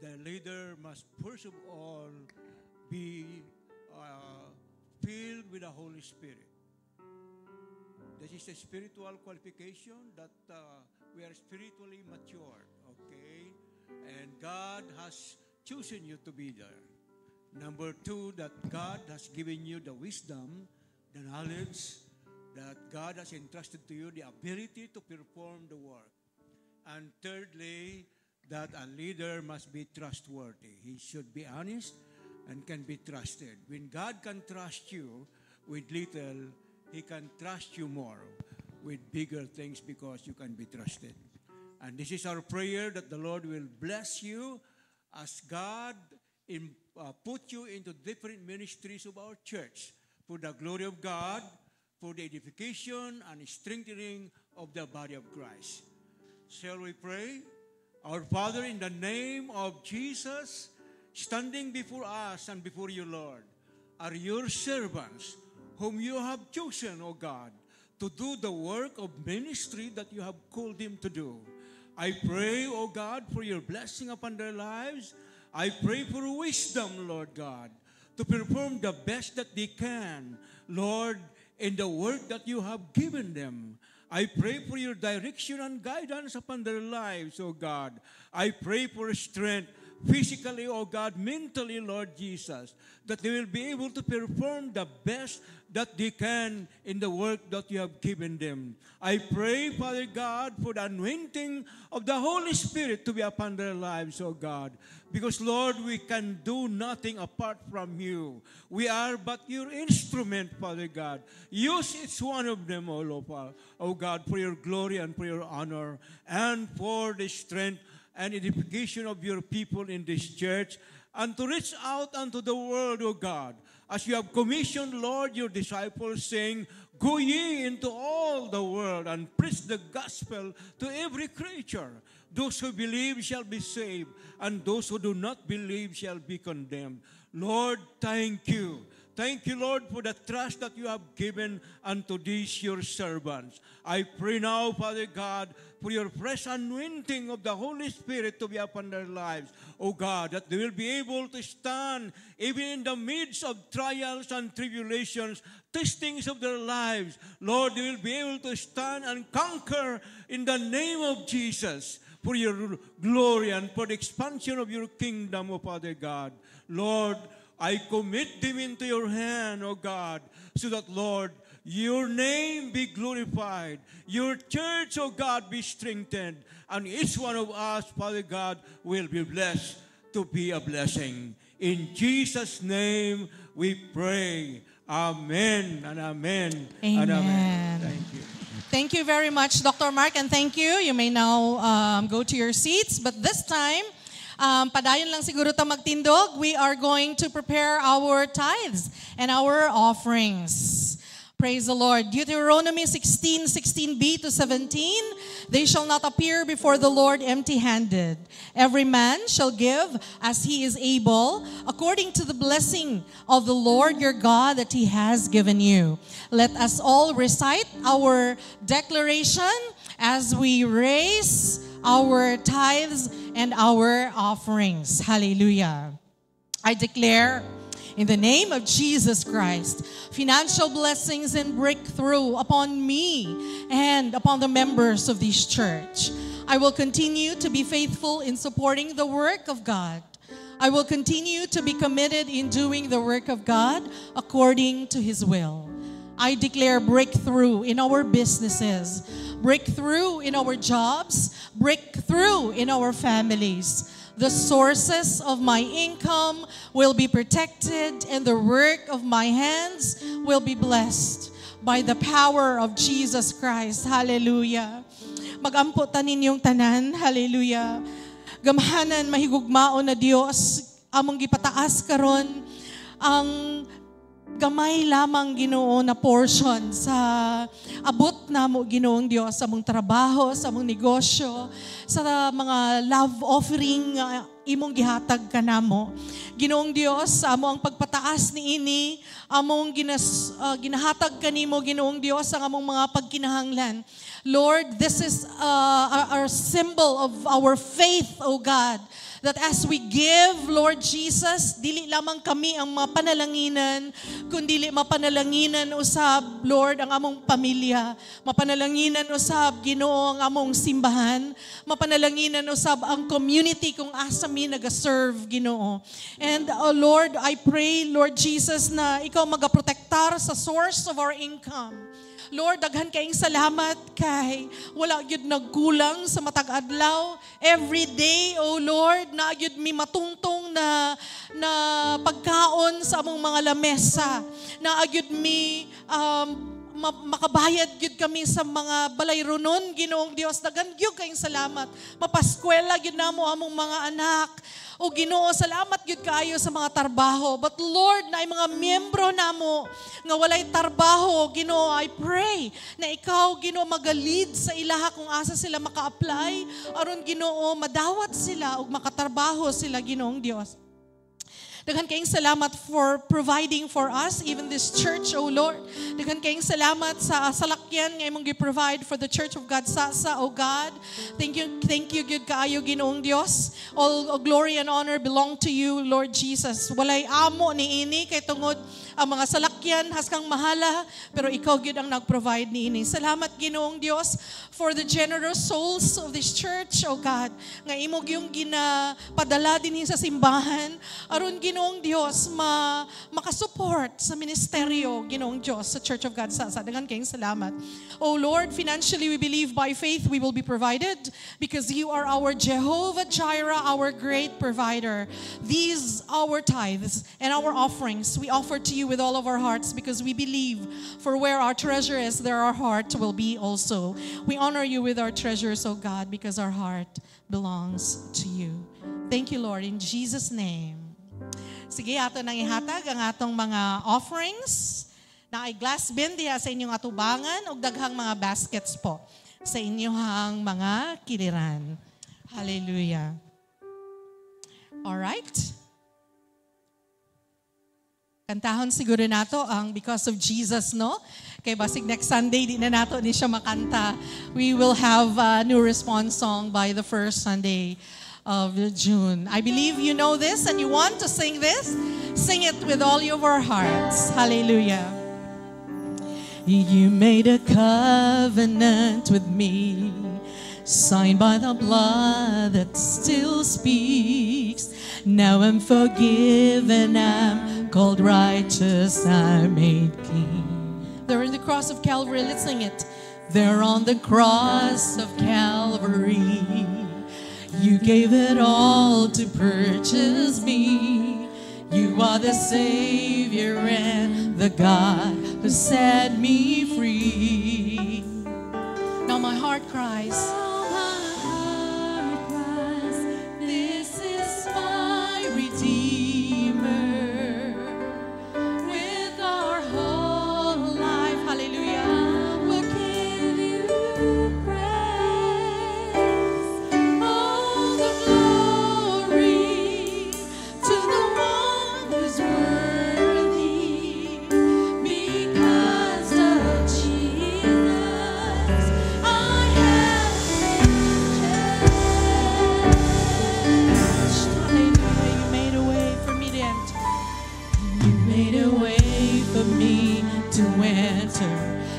the leader must first of all be filled with the Holy Spirit. This is a spiritual qualification that we are spiritually matured, okay? And God has chosen you to be there. Number 2, that God has given you the wisdom, the knowledge that God has entrusted to you the ability to perform the work. And thirdly, that a leader must be trustworthy. He should be honest and can be trusted. When God can trust you with little, He can trust you more with bigger things because you can be trusted. And this is our prayer that the Lord will bless you as God put you into different ministries of our church for the glory of God, for the edification and strengthening of the body of Christ. Shall we pray? Our Father, in the name of Jesus, standing before us and before you, Lord, are your servants whom you have chosen, O God, to do the work of ministry that you have called them to do. I pray, O God, for your blessing upon their lives. I pray for wisdom, Lord God, to perform the best that they can, Lord, in the work that you have given them. I pray for your direction and guidance upon their lives, O God. I pray for strength, physically, O God, mentally, Lord Jesus, that they will be able to perform the best that they can in the work that you have given them. I pray, Father God, for the anointing of the Holy Spirit to be upon their lives, O God. Because, Lord, we can do nothing apart from you. We are but your instrument, Father God. Use each one of them, O Lord, O God, for your glory and for your honor and for the strength and edification of your people in this church, and to reach out unto the world, O God, as you have commissioned, Lord, your disciples, saying, go ye into all the world and preach the gospel to every creature. Those who believe shall be saved, and those who do not believe shall be condemned. Lord, thank you. Thank you, Lord, for the trust that you have given unto these your servants. I pray now, Father God, for your fresh anointing of the Holy Spirit to be upon their lives. O God, that they will be able to stand even in the midst of trials and tribulations, testings of their lives. Lord, they will be able to stand and conquer in the name of Jesus for your glory and for the expansion of your kingdom, O Father God. Lord, I commit them into your hand, O God, so that, Lord, your name be glorified, your church, O God, be strengthened, and each one of us, Father God, will be blessed to be a blessing. In Jesus' name we pray. Amen and amen. Amen. And amen. Thank you. Thank you very much, Dr. Mark, and thank you. You may now go to your seats, but this time, padayon lang siguro ta magtindog. We are going to prepare our tithes and our offerings. Praise the Lord. Deuteronomy 16:16b to 17. They shall not appear before the Lord empty-handed. Every man shall give as he is able, according to the blessing of the Lord your God that he has given you. Let us all recite our declaration as we raise our tithes and our offerings. Hallelujah. I declare, in the name of Jesus Christ, financial blessings and breakthrough upon me and upon the members of this church. I will continue to be faithful in supporting the work of God. I will continue to be committed in doing the work of God according to His will. I declare breakthrough in our businesses, breakthrough in our jobs, breakthrough in our families. The sources of my income will be protected, and the work of my hands will be blessed by the power of Jesus Christ. Hallelujah. Magampo tanin yung tanan. Hallelujah. Gamhanan mahigugmaon na Dios among gipataas karon ang gamay lamang Ginoo na portion sa abot namo Ginoong Dios sa among trabaho, sa among negosyo, sa mga love offering imong gihatag kanamo. Ginoong Dios, amo ang pagpataas niini, among ginahatag kanimo Ginoong Dios ang among mga pagkinahanglan. Lord, this is our symbol of our faith, O God, that as we give, Lord Jesus, dili lamang kami ang mapanalanginan, kundi mapanalanginan usab, Lord, ang among pamilya, mapanalanginan usab, Ginoo, ang among simbahan, mapanalanginan usab ang community kung asa mi nag-serve, Ginoo. And Lord, I pray, Lord Jesus, na ikaw magaprotektar sa source of our income. Lord, daghan kayong salamat kay wala gyud nagkulang sa matag adlaw. Every day, oh Lord, na gyud mi matungtong na pagkaon sa among mga lamesa. Na gyud mi makabayad gyud kami sa mga balayronon, Ginoong Dios. Daghan gyud kayong salamat. Mapaskwela gyud namo among mga anak. O Ginoo, salamat gyud kaayo sa mga trabaho. But Lord, na mga miyembro namo nga walay trabaho, Ginoo, I pray na ikaw, Ginoo, magalid sa ilaha kung asa sila maka-apply. Aron Ginoo, madawat sila ug makatrabaho sila, Ginoong Dios. Daghan kayong salamat for providing for us, even this church, O Lord. Daghan kayong salamat sa salakyan nga imong gi-provide for the Church of God Sasa, O God. Thank you, good kaayo, Ginoong Dios. All glory and honor belong to you, Lord Jesus. Walay amo ni ini kay tungod ang mga salakyan haskang mahala, pero ikaw gyud ang nag-provide ni ini. Salamat, Ginoong Dios, for the generous souls of this church, O God, nga imo gyung ginapadala dinhi sa simbahan aron Ginoong Dios makasupport sa ministeryo, Ginoong Dios, sa Church of God Sasa. Daghan kayong salamat. O Lord, financially we believe by faith we will be provided because you are our Jehovah Jireh, our great provider. These our tithes and our offerings we offer to you with all of our hearts because we believe for where our treasure is, there our heart will be also. We honor you with our treasures, O God, because our heart belongs to you. Thank you, Lord, in Jesus' name. Sige, ato nang ihatag ang atong mga offerings na ay glass bin diha sa inyong atubangan o daghang mga baskets po sa inyong mga kiliran. Hallelujah. All right. Kantahon siguro nato ang Because of Jesus, no? Kay basig next Sunday, di na nato ni siya makanta. We will have a new response song by the first Sunday of June. I believe you know this and you want to sing this. Sing it with all of our hearts. Hallelujah. You made a covenant with me, signed by the blood that still speaks. Now I'm forgiven, I'm called righteous, I'm made king. They're in the cross of Calvary, let's sing it. They're on the cross of Calvary. You gave it all to purchase me. You are the Savior and the God who set me free. Now my heart cries. This is my Redeemer. With our whole life, hallelujah, we'll give you praise. All the glory to the one who's worthy. Because of Jesus, I have been changed. Hallelujah, you made a way for me to enter. You made a way for me to enter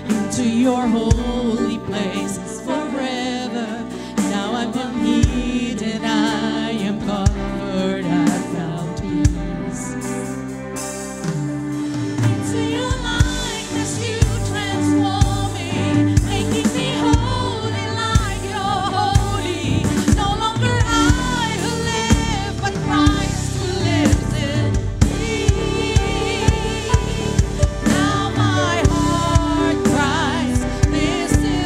into your holy place forever. Now I'm complete and I am covered. I found peace. Into your likeness you transform me, making me holy like you're holy. No longer I who live, but Christ who lives in me. Now my heart cries, this is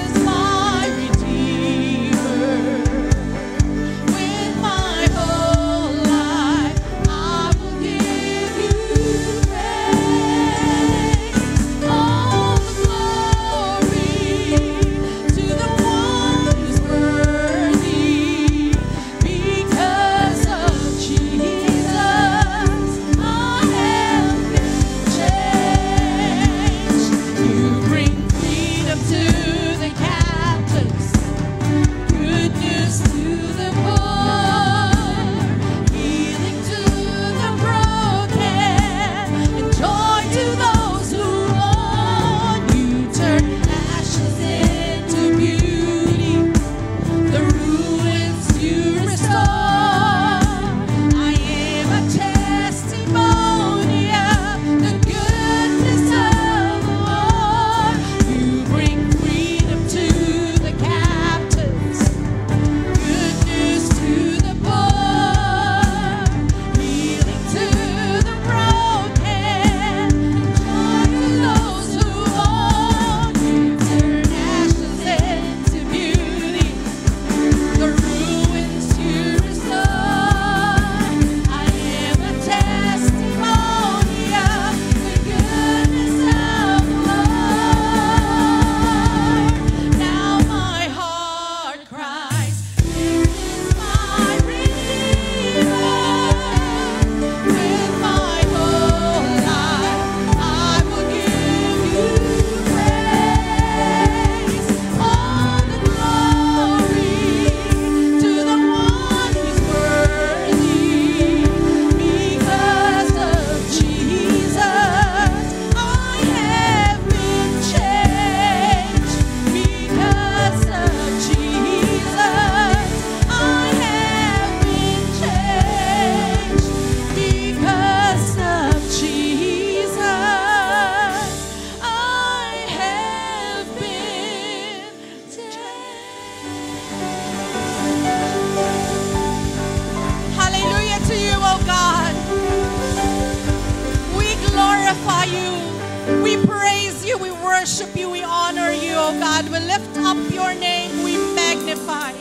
worship you, we honor you, O God. We lift up your name, we magnify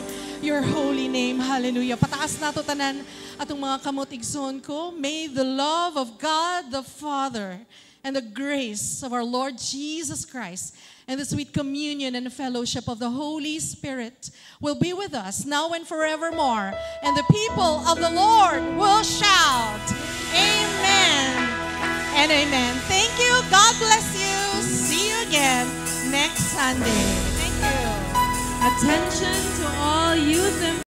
your holy name. Hallelujah. Pataas na to tanan atong mga kamot igsoon ko. May the love of God the Father and the grace of our Lord Jesus Christ and the sweet communion and fellowship of the Holy Spirit will be with us now and forevermore. And the people of the Lord will shout, Amen and amen. Thank you. God bless you. See you again next Sunday. Thank you. Attention to all youth and